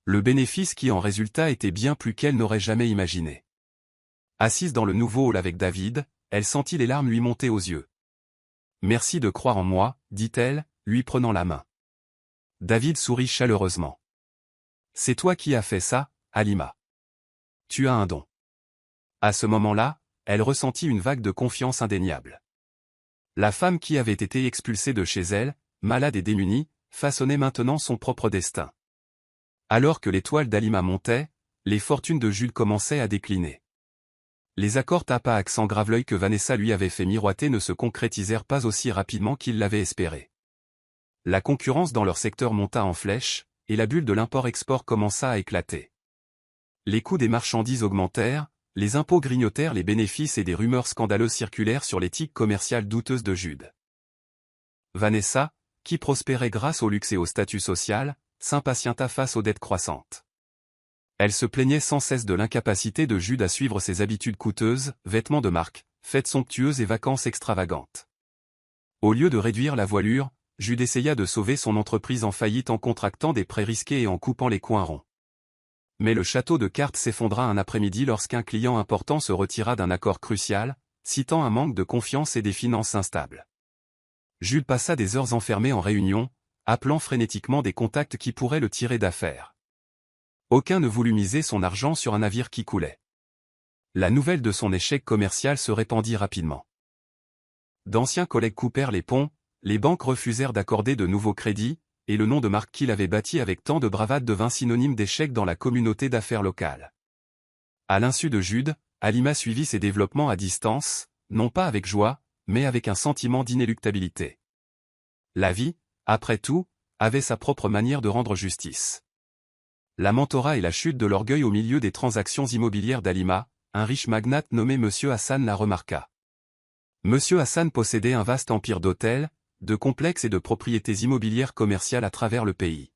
S1: Le bénéfice qui en résulta était bien plus qu'elle n'aurait jamais imaginé. Assise dans le nouveau hall avec David, elle sentit les larmes lui monter aux yeux. « Merci de croire en moi », dit-elle, lui prenant la main. David sourit chaleureusement. « C'est toi qui as fait ça, Halima. Tu as un don. » À ce moment-là, elle ressentit une vague de confiance indéniable. La femme qui avait été expulsée de chez elle, malade et démunie, façonnait maintenant son propre destin. Alors que l'étoile d'Halima montait, les fortunes de Jules commençaient à décliner. Les accords tape à accent grave-l'œil que Vanessa lui avait fait miroiter ne se concrétisèrent pas aussi rapidement qu'il l'avait espéré. La concurrence dans leur secteur monta en flèche, et la bulle de l'import-export commença à éclater. Les coûts des marchandises augmentèrent, les impôts grignotèrent les bénéfices et des rumeurs scandaleuses circulèrent sur l'éthique commerciale douteuse de Jude. Vanessa, qui prospérait grâce au luxe et au statut social, s'impatienta face aux dettes croissantes. Elle se plaignait sans cesse de l'incapacité de Jude à suivre ses habitudes coûteuses, vêtements de marque, fêtes somptueuses et vacances extravagantes. Au lieu de réduire la voilure, Jude essaya de sauver son entreprise en faillite en contractant des prêts risqués et en coupant les coins ronds. Mais le château de cartes s'effondra un après-midi lorsqu'un client important se retira d'un accord crucial, citant un manque de confiance et des finances instables. Jude passa des heures enfermé en réunion, appelant frénétiquement des contacts qui pourraient le tirer d'affaire. Aucun ne voulut miser son argent sur un navire qui coulait. La nouvelle de son échec commercial se répandit rapidement. D'anciens collègues coupèrent les ponts, les banques refusèrent d'accorder de nouveaux crédits, et le nom de marque qu'il avait bâti avec tant de bravade devint synonyme d'échec dans la communauté d'affaires locale. À l'insu de Jude, Halima suivit ces développements à distance, non pas avec joie, mais avec un sentiment d'inéluctabilité. La vie, après tout, avait sa propre manière de rendre justice. La mentorat et la chute de l'orgueil au milieu des transactions immobilières d'Halima, un riche magnate nommé Monsieur Hassan la remarqua. Monsieur Hassan possédait un vaste empire d'hôtels, de complexes et de propriétés immobilières commerciales à travers le pays.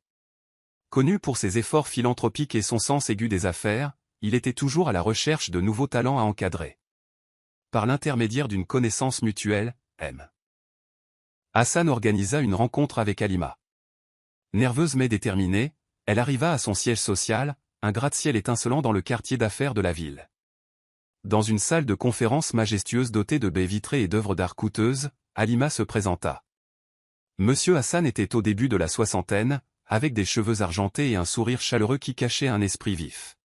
S1: Connu pour ses efforts philanthropiques et son sens aigu des affaires, il était toujours à la recherche de nouveaux talents à encadrer. Par l'intermédiaire d'une connaissance mutuelle, M. Hassan organisa une rencontre avec Halima. Nerveuse mais déterminée, elle arriva à son siège social, un gratte-ciel étincelant dans le quartier d'affaires de la ville. Dans une salle de conférence majestueuse dotée de baies vitrées et d'œuvres d'art coûteuses, Halima se présenta. Monsieur Hassan était au début de la soixantaine, avec des cheveux argentés et un sourire chaleureux qui cachait un esprit vif.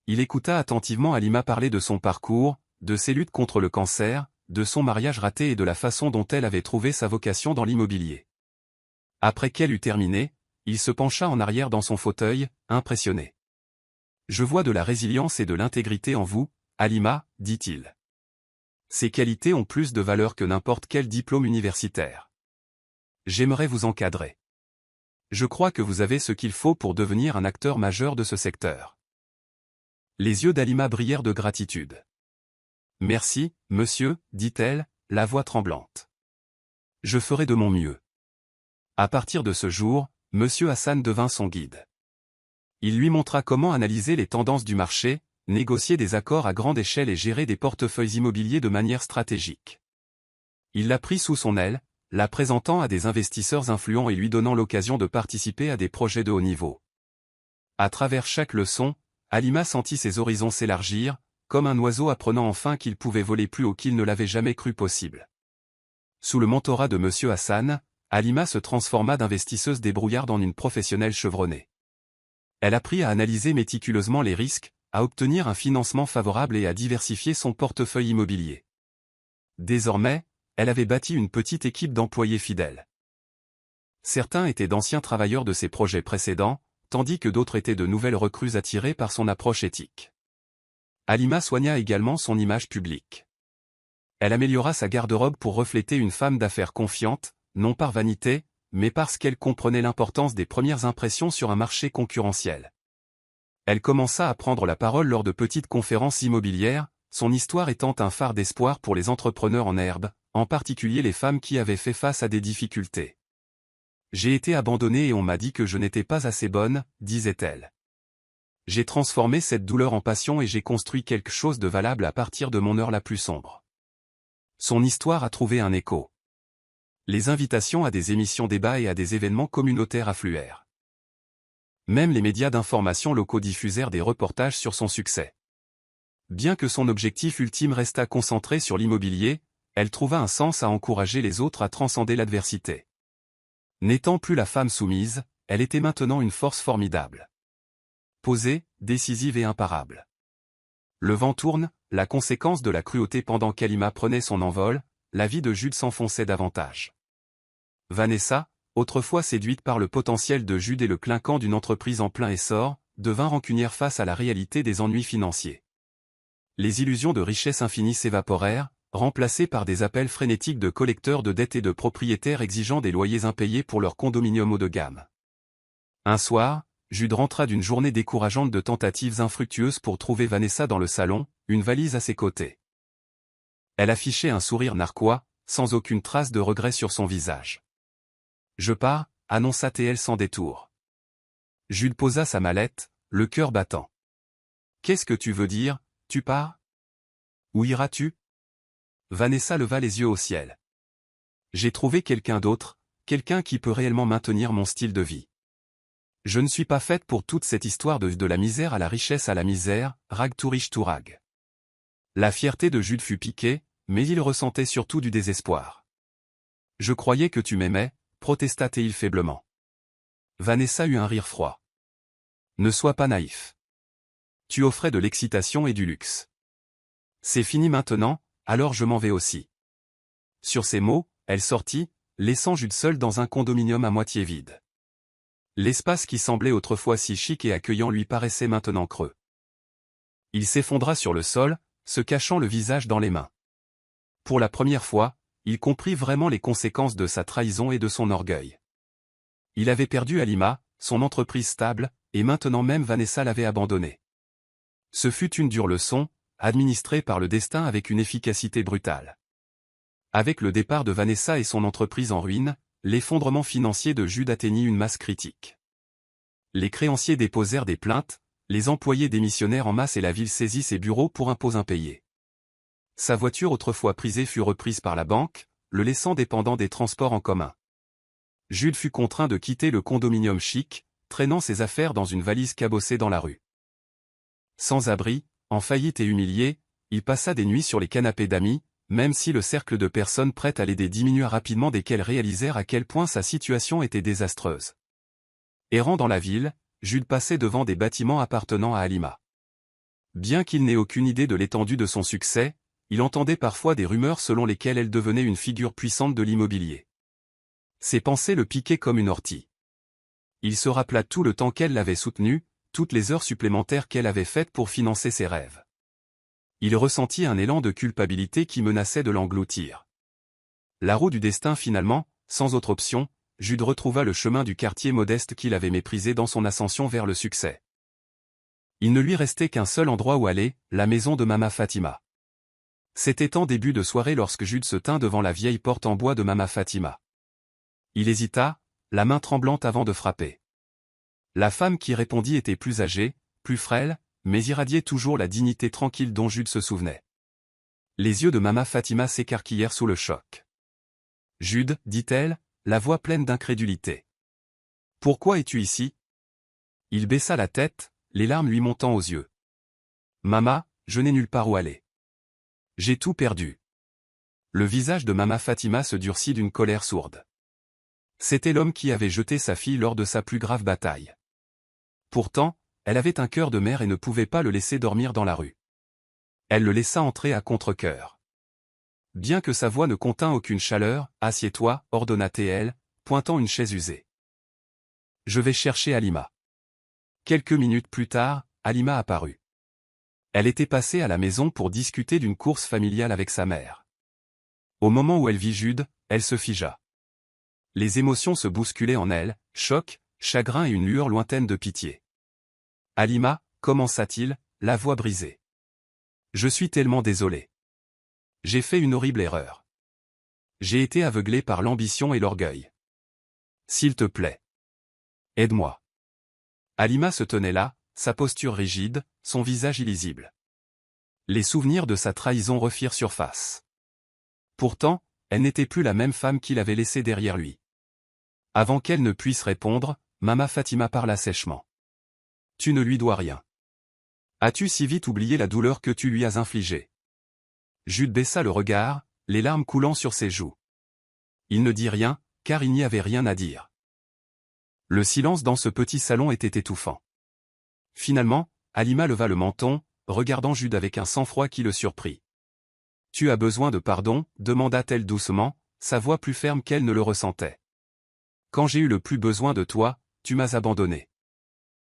S1: Il écouta attentivement Halima parler de son parcours, de ses luttes contre le cancer, de son mariage raté et de la façon dont elle avait trouvé sa vocation dans l'immobilier. Après qu'elle eut terminé, il se pencha en arrière dans son fauteuil, impressionné. « Je vois de la résilience et de l'intégrité en vous, Halima, dit-il. Ces qualités ont plus de valeur que n'importe quel diplôme universitaire. J'aimerais vous encadrer. Je crois que vous avez ce qu'il faut pour devenir un acteur majeur de ce secteur. » Les yeux d'Halima brillèrent de gratitude. « Merci, monsieur, dit-elle, la voix tremblante. Je ferai de mon mieux. » À partir de ce jour, Monsieur Hassan devint son guide. Il lui montra comment analyser les tendances du marché, négocier des accords à grande échelle et gérer des portefeuilles immobiliers de manière stratégique. Il la prit sous son aile, la présentant à des investisseurs influents et lui donnant l'occasion de participer à des projets de haut niveau. À travers chaque leçon, Halima sentit ses horizons s'élargir, comme un oiseau apprenant enfin qu'il pouvait voler plus haut qu'il ne l'avait jamais cru possible. Sous le mentorat de Monsieur Hassan, Halima se transforma d'investisseuse débrouillarde en une professionnelle chevronnée. Elle apprit à analyser méticuleusement les risques, à obtenir un financement favorable et à diversifier son portefeuille immobilier. Désormais, elle avait bâti une petite équipe d'employés fidèles. Certains étaient d'anciens travailleurs de ses projets précédents, tandis que d'autres étaient de nouvelles recrues attirées par son approche éthique. Halima soigna également son image publique. Elle améliora sa garde-robe pour refléter une femme d'affaires confiante, non par vanité, mais parce qu'elle comprenait l'importance des premières impressions sur un marché concurrentiel. Elle commença à prendre la parole lors de petites conférences immobilières, son histoire étant un phare d'espoir pour les entrepreneurs en herbe, en particulier les femmes qui avaient fait face à des difficultés. « J'ai été abandonnée et on m'a dit que je n'étais pas assez bonne, disait-elle. J'ai transformé cette douleur en passion et j'ai construit quelque chose de valable à partir de mon heure la plus sombre. » Son histoire a trouvé un écho. Les invitations à des émissions débats et à des événements communautaires affluèrent. Même les médias d'information locaux diffusèrent des reportages sur son succès. Bien que son objectif ultime restât concentré sur l'immobilier, elle trouva un sens à encourager les autres à transcender l'adversité. N'étant plus la femme soumise, elle était maintenant une force formidable. Posée, décisive et imparable. Le vent tourne, la conséquence de la cruauté pendant qu'Halima prenait son envol, la vie de Jude s'enfonçait davantage. Vanessa, autrefois séduite par le potentiel de Jude et le clinquant d'une entreprise en plein essor, devint rancunière face à la réalité des ennuis financiers. les illusions de richesse infinie s'évaporèrent, remplacées par des appels frénétiques de collecteurs de dettes et de propriétaires exigeant des loyers impayés pour leur condominium haut de gamme. Un soir, Jude rentra d'une journée décourageante de tentatives infructueuses pour trouver Vanessa dans le salon, une valise à ses côtés. Elle affichait un sourire narquois, sans aucune trace de regret sur son visage. « Je pars », annonça-t-elle sans détour. Jude posa sa mallette, le cœur battant. « Qu'est-ce que tu veux dire, tu pars? Où iras-tu » Vanessa leva les yeux au ciel. « J'ai trouvé quelqu'un d'autre, quelqu'un qui peut réellement maintenir mon style de vie. Je ne suis pas faite pour toute cette histoire de la misère à la richesse à la misère, rag tout riche tout rag. » La fierté de Jude fut piquée, mais il ressentait surtout du désespoir. « Je croyais que tu m'aimais », protesta-t-il faiblement. Vanessa eut un rire froid. « Ne sois pas naïf. Tu offrais de l'excitation et du luxe. C'est fini maintenant, alors je m'en vais aussi. » Sur ces mots, elle sortit, laissant Jude seul dans un condominium à moitié vide. L'espace qui semblait autrefois si chic et accueillant lui paraissait maintenant creux. Il s'effondra sur le sol, se cachant le visage dans les mains. Pour la première fois, il comprit vraiment les conséquences de sa trahison et de son orgueil. Il avait perdu Halima, son entreprise stable, et maintenant même Vanessa l'avait abandonné. Ce fut une dure leçon, administrée par le destin avec une efficacité brutale. Avec le départ de Vanessa et son entreprise en ruine, l'effondrement financier de Jude atteignit une masse critique. Les créanciers déposèrent des plaintes, les employés démissionnèrent en masse et la ville saisit ses bureaux pour impôts impayés. Sa voiture autrefois prisée fut reprise par la banque, le laissant dépendant des transports en commun. Jude fut contraint de quitter le condominium chic, traînant ses affaires dans une valise cabossée dans la rue. Sans abri, en faillite et humilié, il passa des nuits sur les canapés d'amis, même si le cercle de personnes prêtes à l'aider diminua rapidement dès qu'elles réalisèrent à quel point sa situation était désastreuse. Errant dans la ville, Jude passait devant des bâtiments appartenant à Halima. Bien qu'il n'ait aucune idée de l'étendue de son succès, il entendait parfois des rumeurs selon lesquelles elle devenait une figure puissante de l'immobilier. Ses pensées le piquaient comme une ortie. Il se rappela tout le temps qu'elle l'avait soutenu, toutes les heures supplémentaires qu'elle avait faites pour financer ses rêves. Il ressentit un élan de culpabilité qui menaçait de l'engloutir. La roue du destin finalement, sans autre option, Jude retrouva le chemin du quartier modeste qu'il avait méprisé dans son ascension vers le succès. Il ne lui restait qu'un seul endroit où aller, la maison de Mama Fatima. C'était en début de soirée lorsque Jude se tint devant la vieille porte en bois de Mama Fatima. Il hésita, la main tremblante avant de frapper. La femme qui répondit était plus âgée, plus frêle, mais irradiait toujours la dignité tranquille dont Jude se souvenait. Les yeux de Mama Fatima s'écarquillèrent sous le choc. « Jude, dit-elle, la voix pleine d'incrédulité. Pourquoi es-tu ici » Il baissa la tête, les larmes lui montant aux yeux. « Mama, je n'ai nulle part où aller. J'ai tout perdu. » Le visage de Mama Fatima se durcit d'une colère sourde. C'était l'homme qui avait jeté sa fille lors de sa plus grave bataille. Pourtant, elle avait un cœur de mère et ne pouvait pas le laisser dormir dans la rue. Elle le laissa entrer à contre-cœur. Bien que sa voix ne contint aucune chaleur, « Assieds-toi » ordonna-t-elle, pointant une chaise usée. « Je vais chercher Halima. » Quelques minutes plus tard, Halima apparut. Elle était passée à la maison pour discuter d'une course familiale avec sa mère. Au moment où elle vit Jude, elle se figea. Les émotions se bousculaient en elle, choc, chagrin et une lueur lointaine de pitié. « Halima » commença-t-il, la voix brisée. « Je suis tellement désolé. J'ai fait une horrible erreur. J'ai été aveuglé par l'ambition et l'orgueil. S'il te plaît. Aide-moi. » Halima se tenait là, sa posture rigide, son visage illisible. Les souvenirs de sa trahison refirent surface. Pourtant, elle n'était plus la même femme qu'il avait laissée derrière lui. Avant qu'elle ne puisse répondre, Mama Fatima parla sèchement. « Tu ne lui dois rien. As-tu si vite oublié la douleur que tu lui as infligée ?» Jude baissa le regard, les larmes coulant sur ses joues. Il ne dit rien, car il n'y avait rien à dire. Le silence dans ce petit salon était étouffant. Finalement, Halima leva le menton, regardant Jude avec un sang-froid qui le surprit. « Tu as besoin de pardon » demanda-t-elle doucement, sa voix plus ferme qu'elle ne le ressentait. « Quand j'ai eu le plus besoin de toi, tu m'as abandonné.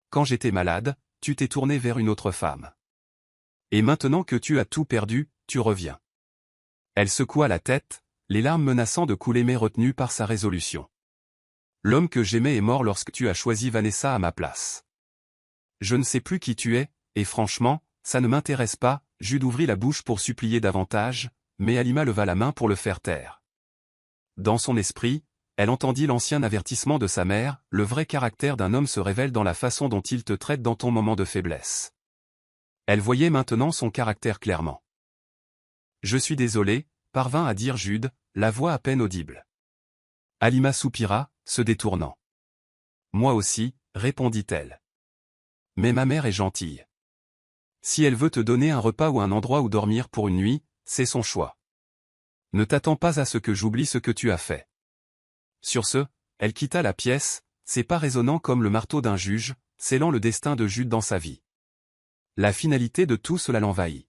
S1: Quand j'étais malade, tu t'es tourné vers une autre femme. Et maintenant que tu as tout perdu, tu reviens. Elle secoua la tête, les larmes menaçant de couler mais retenues par sa résolution. L'homme que j'aimais est mort lorsque tu as choisi Vanessa à ma place. Je ne sais plus qui tu es, et franchement, ça ne m'intéresse pas. Jude ouvrit la bouche pour supplier davantage, mais Halima leva la main pour le faire taire. Dans son esprit, elle entendit l'ancien avertissement de sa mère, le vrai caractère d'un homme se révèle dans la façon dont il te traite dans ton moment de faiblesse. Elle voyait maintenant son caractère clairement. Je suis désolé, parvint à dire Jude, la voix à peine audible. Halima soupira, se détournant. Moi aussi, répondit-elle. Mais ma mère est gentille. Si elle veut te donner un repas ou un endroit où dormir pour une nuit, c'est son choix. Ne t'attends pas à ce que j'oublie ce que tu as fait. Sur ce, elle quitta la pièce, c'est pas résonnant comme le marteau d'un juge, scellant le destin de Jude dans sa vie. La finalité de tout cela l'envahit.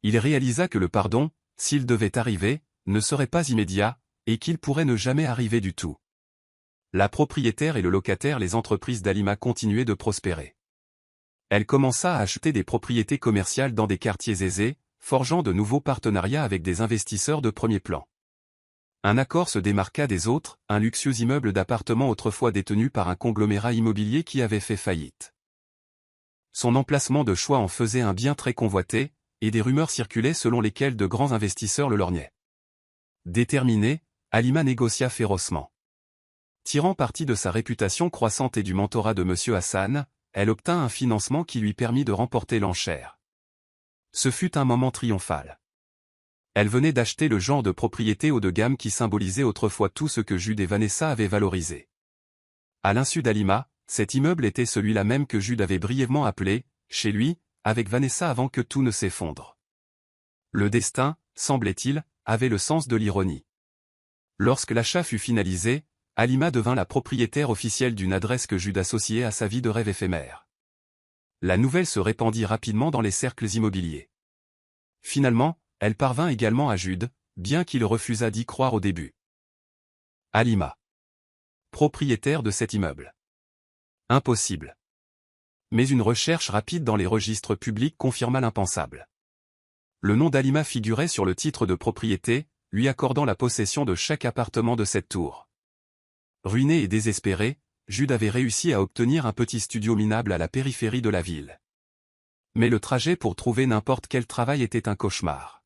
S1: Il réalisa que le pardon, s'il devait arriver, ne serait pas immédiat, et qu'il pourrait ne jamais arriver du tout. La propriétaire et le locataire, les entreprises d'Halima continuaient de prospérer. Elle commença à acheter des propriétés commerciales dans des quartiers aisés, forgeant de nouveaux partenariats avec des investisseurs de premier plan. Un accord se démarqua des autres, un luxueux immeuble d'appartements autrefois détenu par un conglomérat immobilier qui avait fait faillite. Son emplacement de choix en faisait un bien très convoité, et des rumeurs circulaient selon lesquelles de grands investisseurs le lorgnaient. Déterminée, Halima négocia férocement. Tirant parti de sa réputation croissante et du mentorat de M. Hassan, elle obtint un financement qui lui permit de remporter l'enchère. Ce fut un moment triomphal. Elle venait d'acheter le genre de propriété haut de gamme qui symbolisait autrefois tout ce que Jude et Vanessa avaient valorisé. À l'insu d'Halima, cet immeuble était celui-là même que Jude avait brièvement appelé, chez lui, avec Vanessa avant que tout ne s'effondre. Le destin, semblait-il, avait le sens de l'ironie. Lorsque l'achat fut finalisé, Halima devint la propriétaire officielle d'une adresse que Jude associait à sa vie de rêve éphémère. La nouvelle se répandit rapidement dans les cercles immobiliers. Finalement, elle parvint également à Jude, bien qu'il refusât d'y croire au début. Halima. Propriétaire de cet immeuble. Impossible. Mais une recherche rapide dans les registres publics confirma l'impensable. Le nom d'Halima figurait sur le titre de propriété, lui accordant la possession de chaque appartement de cette tour. Ruiné et désespéré, Jude avait réussi à obtenir un petit studio minable à la périphérie de la ville. Mais le trajet pour trouver n'importe quel travail était un cauchemar.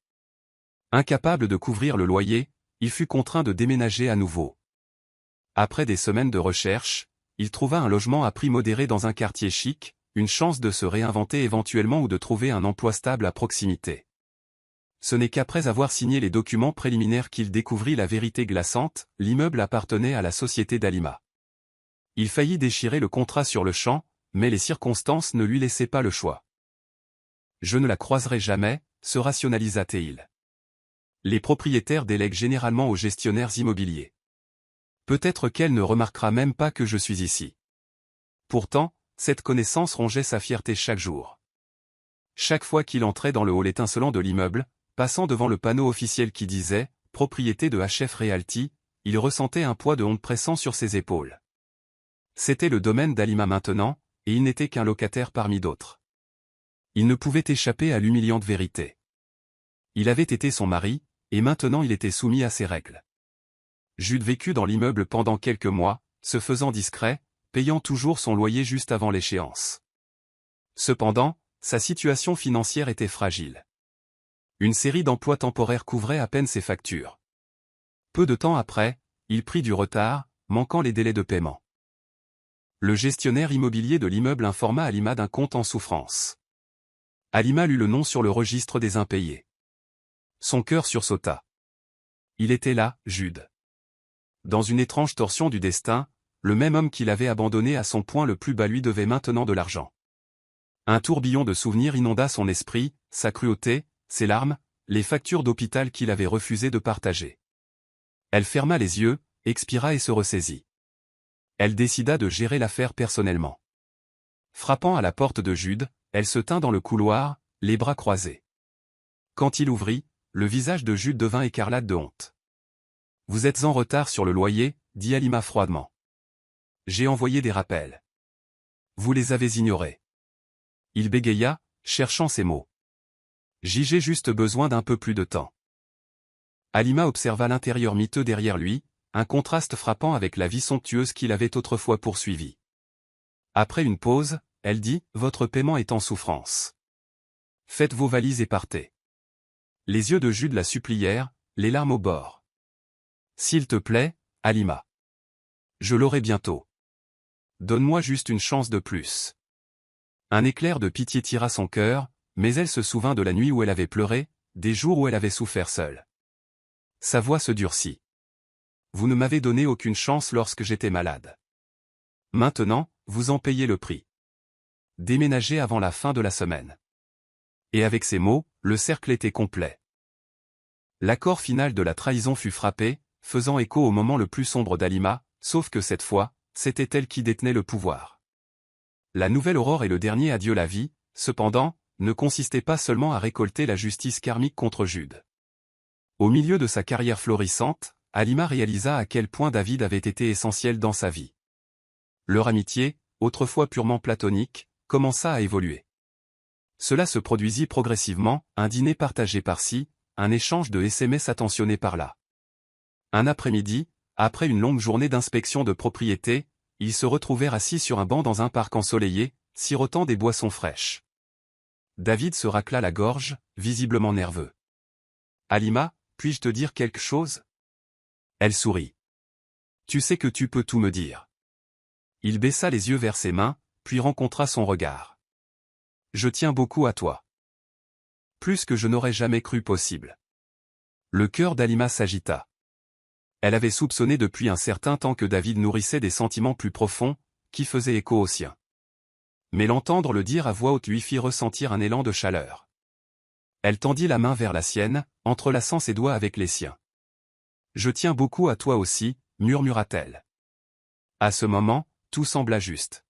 S1: Incapable de couvrir le loyer, il fut contraint de déménager à nouveau. Après des semaines de recherche, il trouva un logement à prix modéré dans un quartier chic, une chance de se réinventer éventuellement ou de trouver un emploi stable à proximité. Ce n'est qu'après avoir signé les documents préliminaires qu'il découvrit la vérité glaçante, l'immeuble appartenait à la société d'Halima. Il faillit déchirer le contrat sur le champ, mais les circonstances ne lui laissaient pas le choix. Je ne la croiserai jamais, se rationalisa-t-il. Les propriétaires délèguent généralement aux gestionnaires immobiliers. Peut-être qu'elle ne remarquera même pas que je suis ici. Pourtant, cette connaissance rongeait sa fierté chaque jour. Chaque fois qu'il entrait dans le hall étincelant de l'immeuble, passant devant le panneau officiel qui disait « Propriété de HF Realty », il ressentait un poids de honte pressant sur ses épaules. C'était le domaine d'Halima maintenant, et il n'était qu'un locataire parmi d'autres. Il ne pouvait échapper à l'humiliante vérité. Il avait été son mari, et maintenant il était soumis à ses règles. Jude vécut dans l'immeuble pendant quelques mois, se faisant discret, payant toujours son loyer juste avant l'échéance. Cependant, sa situation financière était fragile. Une série d'emplois temporaires couvrait à peine ses factures. Peu de temps après, il prit du retard, manquant les délais de paiement. Le gestionnaire immobilier de l'immeuble informa Halima d'un compte en souffrance. Halima lut le nom sur le registre des impayés. Son cœur sursauta. Il était là, Jude. Dans une étrange torsion du destin, le même homme qui l'avait abandonné à son point le plus bas lui devait maintenant de l'argent. Un tourbillon de souvenirs inonda son esprit, sa cruauté, ses larmes, les factures d'hôpital qu'il avait refusé de partager. Elle ferma les yeux, expira et se ressaisit. Elle décida de gérer l'affaire personnellement. Frappant à la porte de Jude, elle se tint dans le couloir, les bras croisés. Quand il ouvrit, le visage de Jude devint écarlate de honte. « Vous êtes en retard sur le loyer, » dit Halima froidement. « J'ai envoyé des rappels. Vous les avez ignorés. » Il bégaya, cherchant ses mots. J'ai juste besoin d'un peu plus de temps. Halima observa l'intérieur miteux derrière lui, un contraste frappant avec la vie somptueuse qu'il avait autrefois poursuivie. Après une pause, elle dit, « Votre paiement est en souffrance. Faites vos valises et partez. » Les yeux de Jude la supplièrent, les larmes au bord. « S'il te plaît, Halima. Je l'aurai bientôt. Donne-moi juste une chance de plus. » Un éclair de pitié tira son cœur, mais elle se souvint de la nuit où elle avait pleuré, des jours où elle avait souffert seule. Sa voix se durcit. « Vous ne m'avez donné aucune chance lorsque j'étais malade. Maintenant, vous en payez le prix. Déménagez avant la fin de la semaine. » Et avec ces mots, le cercle était complet. L'accord final de la trahison fut frappé, faisant écho au moment le plus sombre d'Halima, sauf que cette fois, c'était elle qui détenait le pouvoir. La nouvelle aurore et le dernier adieu la vie, cependant, ne consistaient pas seulement à récolter la justice karmique contre Jude. Au milieu de sa carrière florissante, Halima réalisa à quel point David avait été essentiel dans sa vie. Leur amitié, autrefois purement platonique, commença à évoluer. Cela se produisit progressivement, un dîner partagé par-ci, un échange de SMS attentionné par-là. Un après-midi, après une longue journée d'inspection de propriété, ils se retrouvèrent assis sur un banc dans un parc ensoleillé, sirotant des boissons fraîches. David se racla la gorge, visiblement nerveux. « Halima, puis-je te dire quelque chose ?» Elle sourit. « Tu sais que tu peux tout me dire. » Il baissa les yeux vers ses mains, puis rencontra son regard. « Je tiens beaucoup à toi. Plus que je n'aurais jamais cru possible. » Le cœur d'Halima s'agita. Elle avait soupçonné depuis un certain temps que David nourrissait des sentiments plus profonds, qui faisaient écho aux siens. Mais l'entendre le dire à voix haute lui fit ressentir un élan de chaleur. Elle tendit la main vers la sienne, entrelaçant ses doigts avec les siens. « Je tiens beaucoup à toi aussi, » murmura-t-elle. À ce moment, tout sembla juste.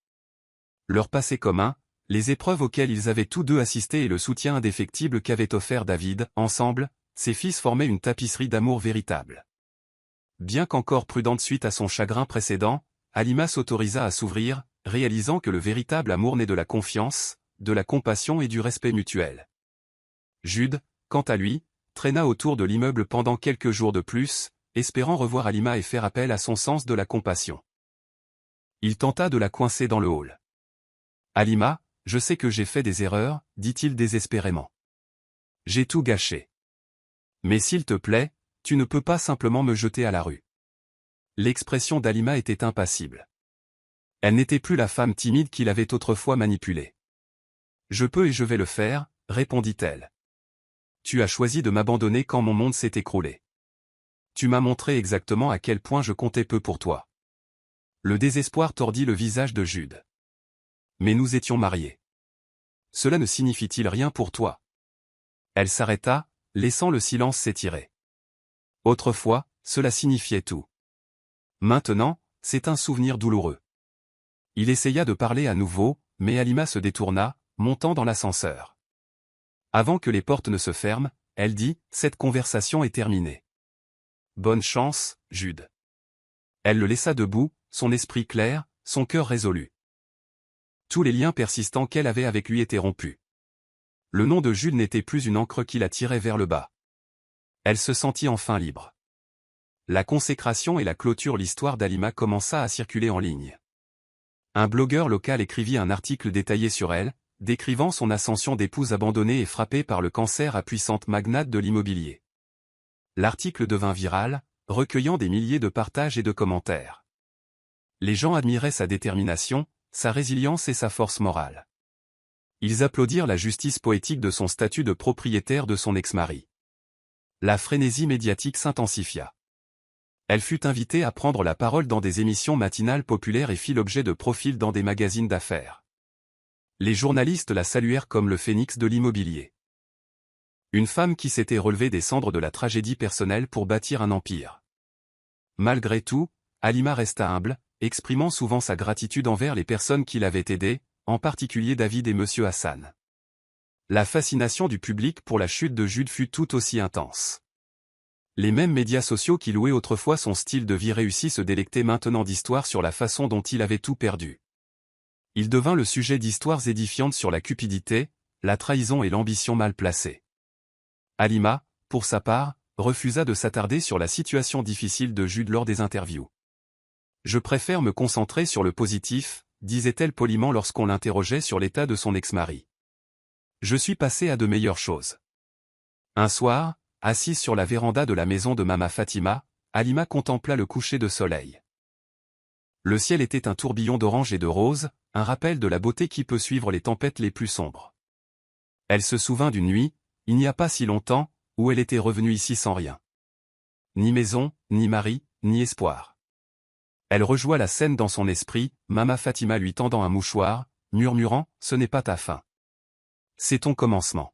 S1: Leur passé commun, les épreuves auxquelles ils avaient tous deux assisté et le soutien indéfectible qu'avait offert David, ensemble, ses fils formaient une tapisserie d'amour véritable. Bien qu'encore prudente suite à son chagrin précédent, Halima s'autorisa à s'ouvrir, réalisant que le véritable amour naît de la confiance, de la compassion et du respect mutuel. Jude, quant à lui, traîna autour de l'immeuble pendant quelques jours de plus, espérant revoir Halima et faire appel à son sens de la compassion. Il tenta de la coincer dans le hall. « Halima, je sais que j'ai fait des erreurs, » dit-il désespérément. « J'ai tout gâché. Mais s'il te plaît, tu ne peux pas simplement me jeter à la rue. » L'expression d'Halima était impassible. Elle n'était plus la femme timide qu'il avait autrefois manipulée. « Je peux et je vais le faire, » répondit-elle. « Tu as choisi de m'abandonner quand mon monde s'est écroulé. Tu m'as montré exactement à quel point je comptais peu pour toi. » Le désespoir tordit le visage de Jude. « Mais nous étions mariés. Cela ne signifie-t-il rien pour toi ?» Elle s'arrêta, laissant le silence s'étirer. Autrefois, cela signifiait tout. Maintenant, c'est un souvenir douloureux. Il essaya de parler à nouveau, mais Halima se détourna, montant dans l'ascenseur. Avant que les portes ne se ferment, elle dit, « Cette conversation est terminée. Bonne chance, Jude. » Elle le laissa debout, son esprit clair, son cœur résolu. Tous les liens persistants qu'elle avait avec lui étaient rompus. Le nom de Jude n'était plus une ancre qui la tirait vers le bas. Elle se sentit enfin libre. La consécration et la clôture. L'histoire d'Halima commença à circuler en ligne. Un blogueur local écrivit un article détaillé sur elle, décrivant son ascension d'épouse abandonnée et frappée par le cancer à puissante magnate de l'immobilier. L'article devint viral, recueillant des milliers de partages et de commentaires. Les gens admiraient sa détermination, sa résilience et sa force morale. Ils applaudirent la justice poétique de son statut de propriétaire de son ex-mari. La frénésie médiatique s'intensifia. Elle fut invitée à prendre la parole dans des émissions matinales populaires et fit l'objet de profils dans des magazines d'affaires. Les journalistes la saluèrent comme le phénix de l'immobilier. Une femme qui s'était relevée des cendres de la tragédie personnelle pour bâtir un empire. Malgré tout, Halima resta humble, exprimant souvent sa gratitude envers les personnes qui l'avaient aidée, en particulier David et Monsieur Hassan. La fascination du public pour la chute de Jude fut tout aussi intense. Les mêmes médias sociaux qui louaient autrefois son style de vie réussi se délectaient maintenant d'histoires sur la façon dont il avait tout perdu. Il devint le sujet d'histoires édifiantes sur la cupidité, la trahison et l'ambition mal placée. Halima, pour sa part, refusa de s'attarder sur la situation difficile de Jude lors des interviews. Je préfère me concentrer sur le positif, disait-elle poliment lorsqu'on l'interrogeait sur l'état de son ex-mari. Je suis passée à de meilleures choses. Un soir, assise sur la véranda de la maison de Mama Fatima, Halima contempla le coucher de soleil. Le ciel était un tourbillon d'orange et de rose, un rappel de la beauté qui peut suivre les tempêtes les plus sombres. Elle se souvint d'une nuit, il n'y a pas si longtemps, où elle était revenue ici sans rien. Ni maison, ni mari, ni espoir. Elle rejoua la scène dans son esprit, Mama Fatima lui tendant un mouchoir, murmurant « Ce n'est pas ta fin. C'est ton commencement. »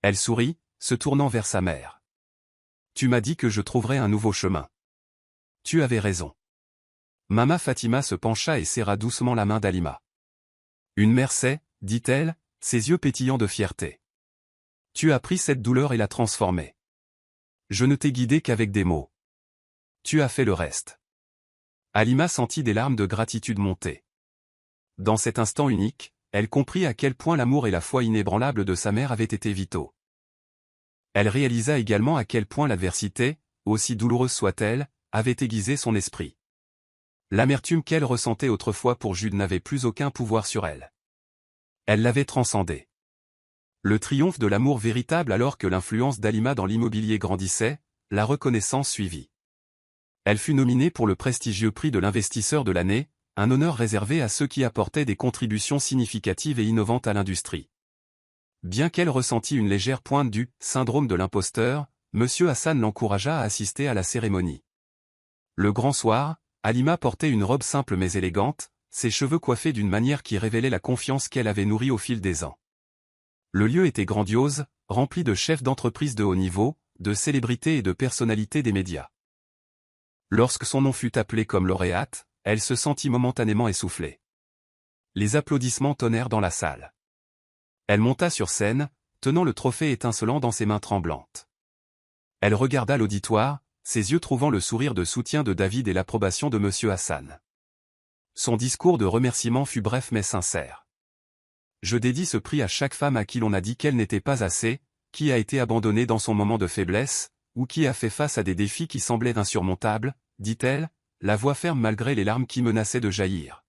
S1: Elle sourit, se tournant vers sa mère. « Tu m'as dit que je trouverais un nouveau chemin. Tu avais raison. » Mama Fatima se pencha et serra doucement la main d'Halima. « Une mère sait, dit-elle, ses yeux pétillants de fierté. Tu as pris cette douleur et l'as transformée. Je ne t'ai guidé qu'avec des mots. Tu as fait le reste. » Halima sentit des larmes de gratitude monter. Dans cet instant unique, elle comprit à quel point l'amour et la foi inébranlable de sa mère avaient été vitaux. Elle réalisa également à quel point l'adversité, aussi douloureuse soit-elle, avait aiguisé son esprit. L'amertume qu'elle ressentait autrefois pour Jude n'avait plus aucun pouvoir sur elle. Elle l'avait transcendé. Le triomphe de l'amour véritable alors que l'influence d'Halima dans l'immobilier grandissait, la reconnaissance suivit. Elle fut nominée pour le prestigieux prix de l'investisseur de l'année, un honneur réservé à ceux qui apportaient des contributions significatives et innovantes à l'industrie. Bien qu'elle ressentît une légère pointe du « syndrome de l'imposteur », M. Hassan l'encouragea à assister à la cérémonie. Le grand soir, Halima portait une robe simple mais élégante, ses cheveux coiffés d'une manière qui révélait la confiance qu'elle avait nourrie au fil des ans. Le lieu était grandiose, rempli de chefs d'entreprise de haut niveau, de célébrités et de personnalités des médias. Lorsque son nom fut appelé comme lauréate, elle se sentit momentanément essoufflée. Les applaudissements tonnèrent dans la salle. Elle monta sur scène, tenant le trophée étincelant dans ses mains tremblantes. Elle regarda l'auditoire, ses yeux trouvant le sourire de soutien de David et l'approbation de M. Hassan. Son discours de remerciement fut bref mais sincère. Je dédie ce prix à chaque femme à qui l'on a dit qu'elle n'était pas assez, qui a été abandonnée dans son moment de faiblesse, ou qui a fait face à des défis qui semblaient insurmontables, dit-elle, la voix ferme malgré les larmes qui menaçaient de jaillir.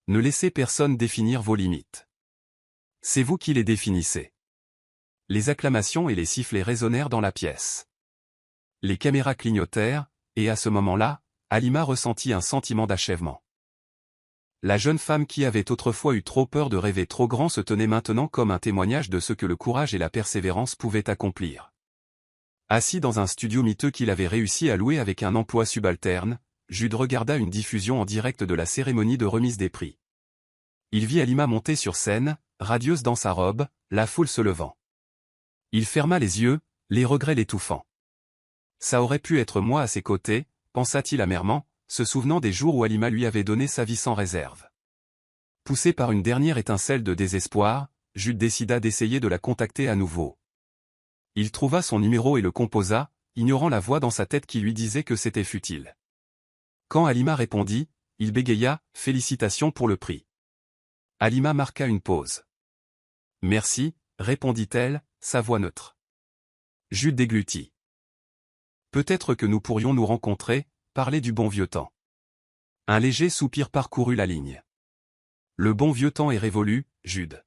S1: Ne laissez personne définir vos limites. C'est vous qui les définissez. Les acclamations et les sifflets résonnèrent dans la pièce. Les caméras clignotèrent, et à ce moment-là, Halima ressentit un sentiment d'achèvement. La jeune femme qui avait autrefois eu trop peur de rêver trop grand se tenait maintenant comme un témoignage de ce que le courage et la persévérance pouvaient accomplir. Assis dans un studio miteux qu'il avait réussi à louer avec un emploi subalterne, Jude regarda une diffusion en direct de la cérémonie de remise des prix. Il vit Halima monter sur scène, radieuse dans sa robe, la foule se levant. Il ferma les yeux, les regrets l'étouffant. Ça aurait pu être moi à ses côtés, pensa-t-il amèrement, se souvenant des jours où Halima lui avait donné sa vie sans réserve. Poussé par une dernière étincelle de désespoir, Jude décida d'essayer de la contacter à nouveau. Il trouva son numéro et le composa, ignorant la voix dans sa tête qui lui disait que c'était futile. Quand Halima répondit, il bégaya « Félicitations pour le prix ». Halima marqua une pause. « Merci », répondit-elle, sa voix neutre. Jude déglutit. « Peut-être que nous pourrions nous rencontrer, parler du bon vieux temps. » Un léger soupir parcourut la ligne. « Le bon vieux temps est révolu, Jude.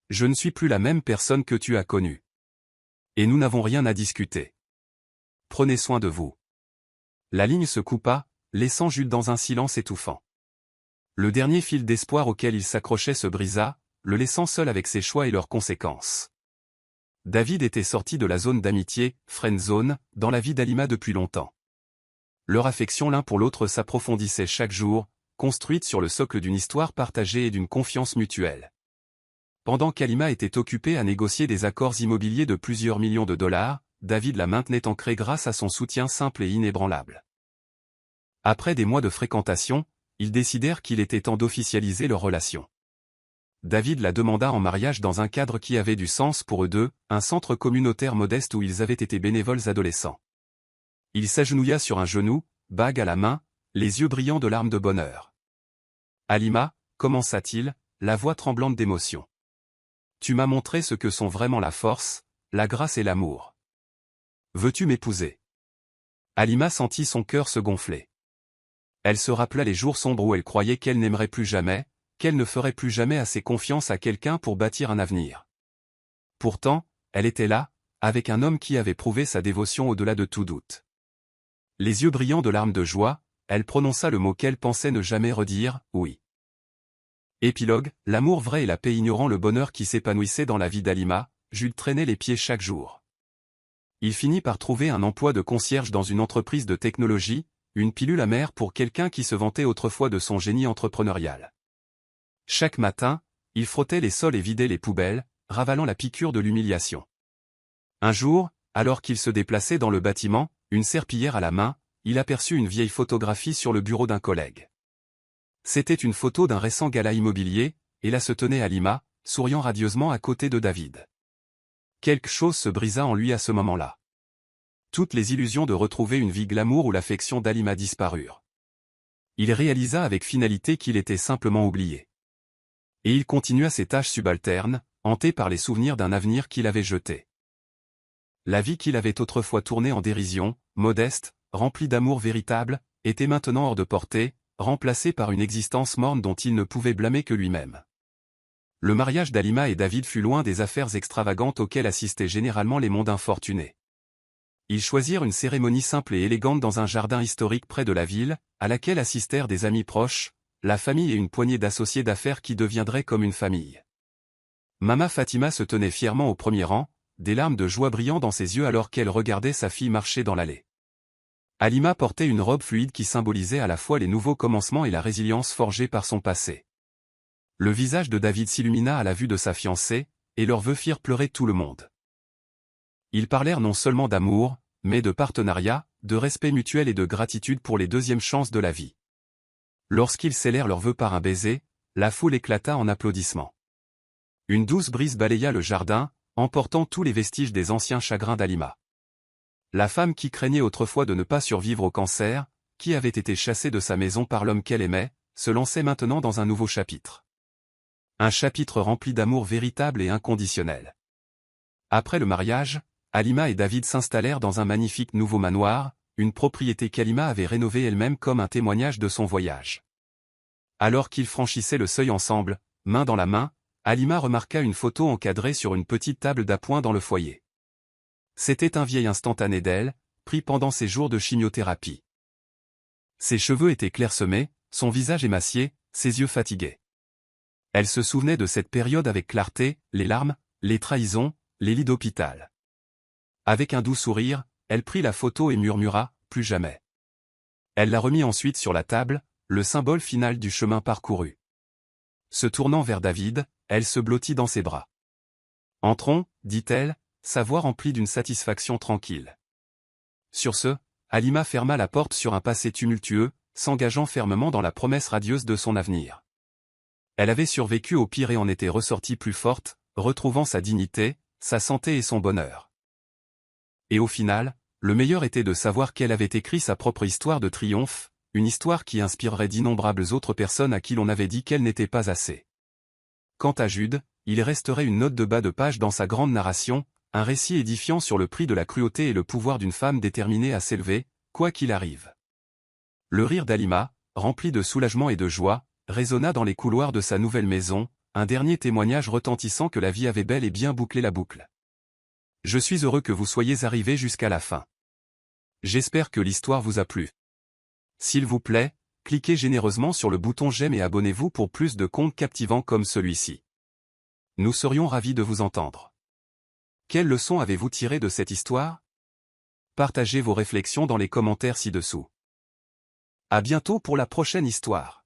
S1: Je ne suis plus la même personne que tu as connue. Et nous n'avons rien à discuter. Prenez soin de vous. » La ligne se coupa, laissant Jude dans un silence étouffant. Le dernier fil d'espoir auquel il s'accrochait se brisa, le laissant seul avec ses choix et leurs conséquences. David était sorti de la zone d'amitié, friend zone, dans la vie d'Halima depuis longtemps. Leur affection l'un pour l'autre s'approfondissait chaque jour, construite sur le socle d'une histoire partagée et d'une confiance mutuelle. Pendant qu'Halima était occupée à négocier des accords immobiliers de plusieurs millions de dollars, David la maintenait ancrée grâce à son soutien simple et inébranlable. Après des mois de fréquentation, ils décidèrent qu'il était temps d'officialiser leur relation. David la demanda en mariage dans un cadre qui avait du sens pour eux deux, un centre communautaire modeste où ils avaient été bénévoles adolescents. Il s'agenouilla sur un genou, bague à la main, les yeux brillants de larmes de bonheur. « Halima, commença-t-il, la voix tremblante d'émotion. Tu m'as montré ce que sont vraiment la force, la grâce et l'amour. Veux-tu m'épouser? Halima sentit son cœur se gonfler. Elle se rappela les jours sombres où elle croyait qu'elle n'aimerait plus jamais, qu'elle ne ferait plus jamais assez confiance à quelqu'un pour bâtir un avenir. Pourtant, elle était là, avec un homme qui avait prouvé sa dévotion au-delà de tout doute. Les yeux brillants de larmes de joie, elle prononça le mot qu'elle pensait ne jamais redire, oui. Épilogue, l'amour vrai et la paix ignorant le bonheur qui s'épanouissait dans la vie d'Halima, Jules traînait les pieds chaque jour. Il finit par trouver un emploi de concierge dans une entreprise de technologie, une pilule amère pour quelqu'un qui se vantait autrefois de son génie entrepreneurial. Chaque matin, il frottait les sols et vidait les poubelles, ravalant la piqûre de l'humiliation. Un jour, alors qu'il se déplaçait dans le bâtiment, une serpillière à la main, il aperçut une vieille photographie sur le bureau d'un collègue. C'était une photo d'un récent gala immobilier, et là se tenait Halima, souriant radieusement à côté de David. Quelque chose se brisa en lui à ce moment-là. Toutes les illusions de retrouver une vie glamour ou l'affection d'Halima disparurent. Il réalisa avec finalité qu'il était simplement oublié. Et il continua ses tâches subalternes, hanté par les souvenirs d'un avenir qu'il avait jeté. La vie qu'il avait autrefois tournée en dérision, modeste, remplie d'amour véritable, était maintenant hors de portée, remplacée par une existence morne dont il ne pouvait blâmer que lui-même. Le mariage d'Halima et David fut loin des affaires extravagantes auxquelles assistaient généralement les mondains fortunés. Ils choisirent une cérémonie simple et élégante dans un jardin historique près de la ville, à laquelle assistèrent des amis proches, la famille et une poignée d'associés d'affaires qui deviendraient comme une famille. Mama Fatima se tenait fièrement au premier rang, des larmes de joie brillant dans ses yeux alors qu'elle regardait sa fille marcher dans l'allée. Halima portait une robe fluide qui symbolisait à la fois les nouveaux commencements et la résilience forgée par son passé. Le visage de David s'illumina à la vue de sa fiancée, et leurs vœux firent pleurer tout le monde. Ils parlèrent non seulement d'amour, mais de partenariat, de respect mutuel et de gratitude pour les deuxièmes chances de la vie. Lorsqu'ils scellèrent leurs vœux par un baiser, la foule éclata en applaudissements. Une douce brise balaya le jardin, emportant tous les vestiges des anciens chagrins d'Halima. La femme qui craignait autrefois de ne pas survivre au cancer, qui avait été chassée de sa maison par l'homme qu'elle aimait, se lançait maintenant dans un nouveau chapitre. Un chapitre rempli d'amour véritable et inconditionnel. Après le mariage, Halima et David s'installèrent dans un magnifique nouveau manoir, une propriété qu'Halima avait rénovée elle-même comme un témoignage de son voyage. Alors qu'ils franchissaient le seuil ensemble, main dans la main, Halima remarqua une photo encadrée sur une petite table d'appoint dans le foyer. C'était un vieil instantané d'elle, pris pendant ses jours de chimiothérapie. Ses cheveux étaient clairsemés, son visage émacié, ses yeux fatigués. Elle se souvenait de cette période avec clarté, les larmes, les trahisons, les lits d'hôpital. Avec un doux sourire, elle prit la photo et murmura « Plus jamais ». Elle la remit ensuite sur la table, le symbole final du chemin parcouru. Se tournant vers David, elle se blottit dans ses bras. « Entrons », dit-elle, sa voix remplie d'une satisfaction tranquille. Sur ce, Halima ferma la porte sur un passé tumultueux, s'engageant fermement dans la promesse radieuse de son avenir. Elle avait survécu au pire et en était ressortie plus forte, retrouvant sa dignité, sa santé et son bonheur. Et au final, le meilleur était de savoir qu'elle avait écrit sa propre histoire de triomphe, une histoire qui inspirerait d'innombrables autres personnes à qui l'on avait dit qu'elle n'était pas assez. Quant à Jude, il resterait une note de bas de page dans sa grande narration, un récit édifiant sur le prix de la cruauté et le pouvoir d'une femme déterminée à s'élever, quoi qu'il arrive. Le rire d'Halima, rempli de soulagement et de joie, résonna dans les couloirs de sa nouvelle maison, un dernier témoignage retentissant que la vie avait bel et bien bouclé la boucle. Je suis heureux que vous soyez arrivés jusqu'à la fin. J'espère que l'histoire vous a plu. S'il vous plaît, cliquez généreusement sur le bouton j'aime et abonnez-vous pour plus de contes captivants comme celui-ci. Nous serions ravis de vous entendre. Quelle leçon avez-vous tiré de cette histoire? Partagez vos réflexions dans les commentaires ci-dessous. À bientôt pour la prochaine histoire.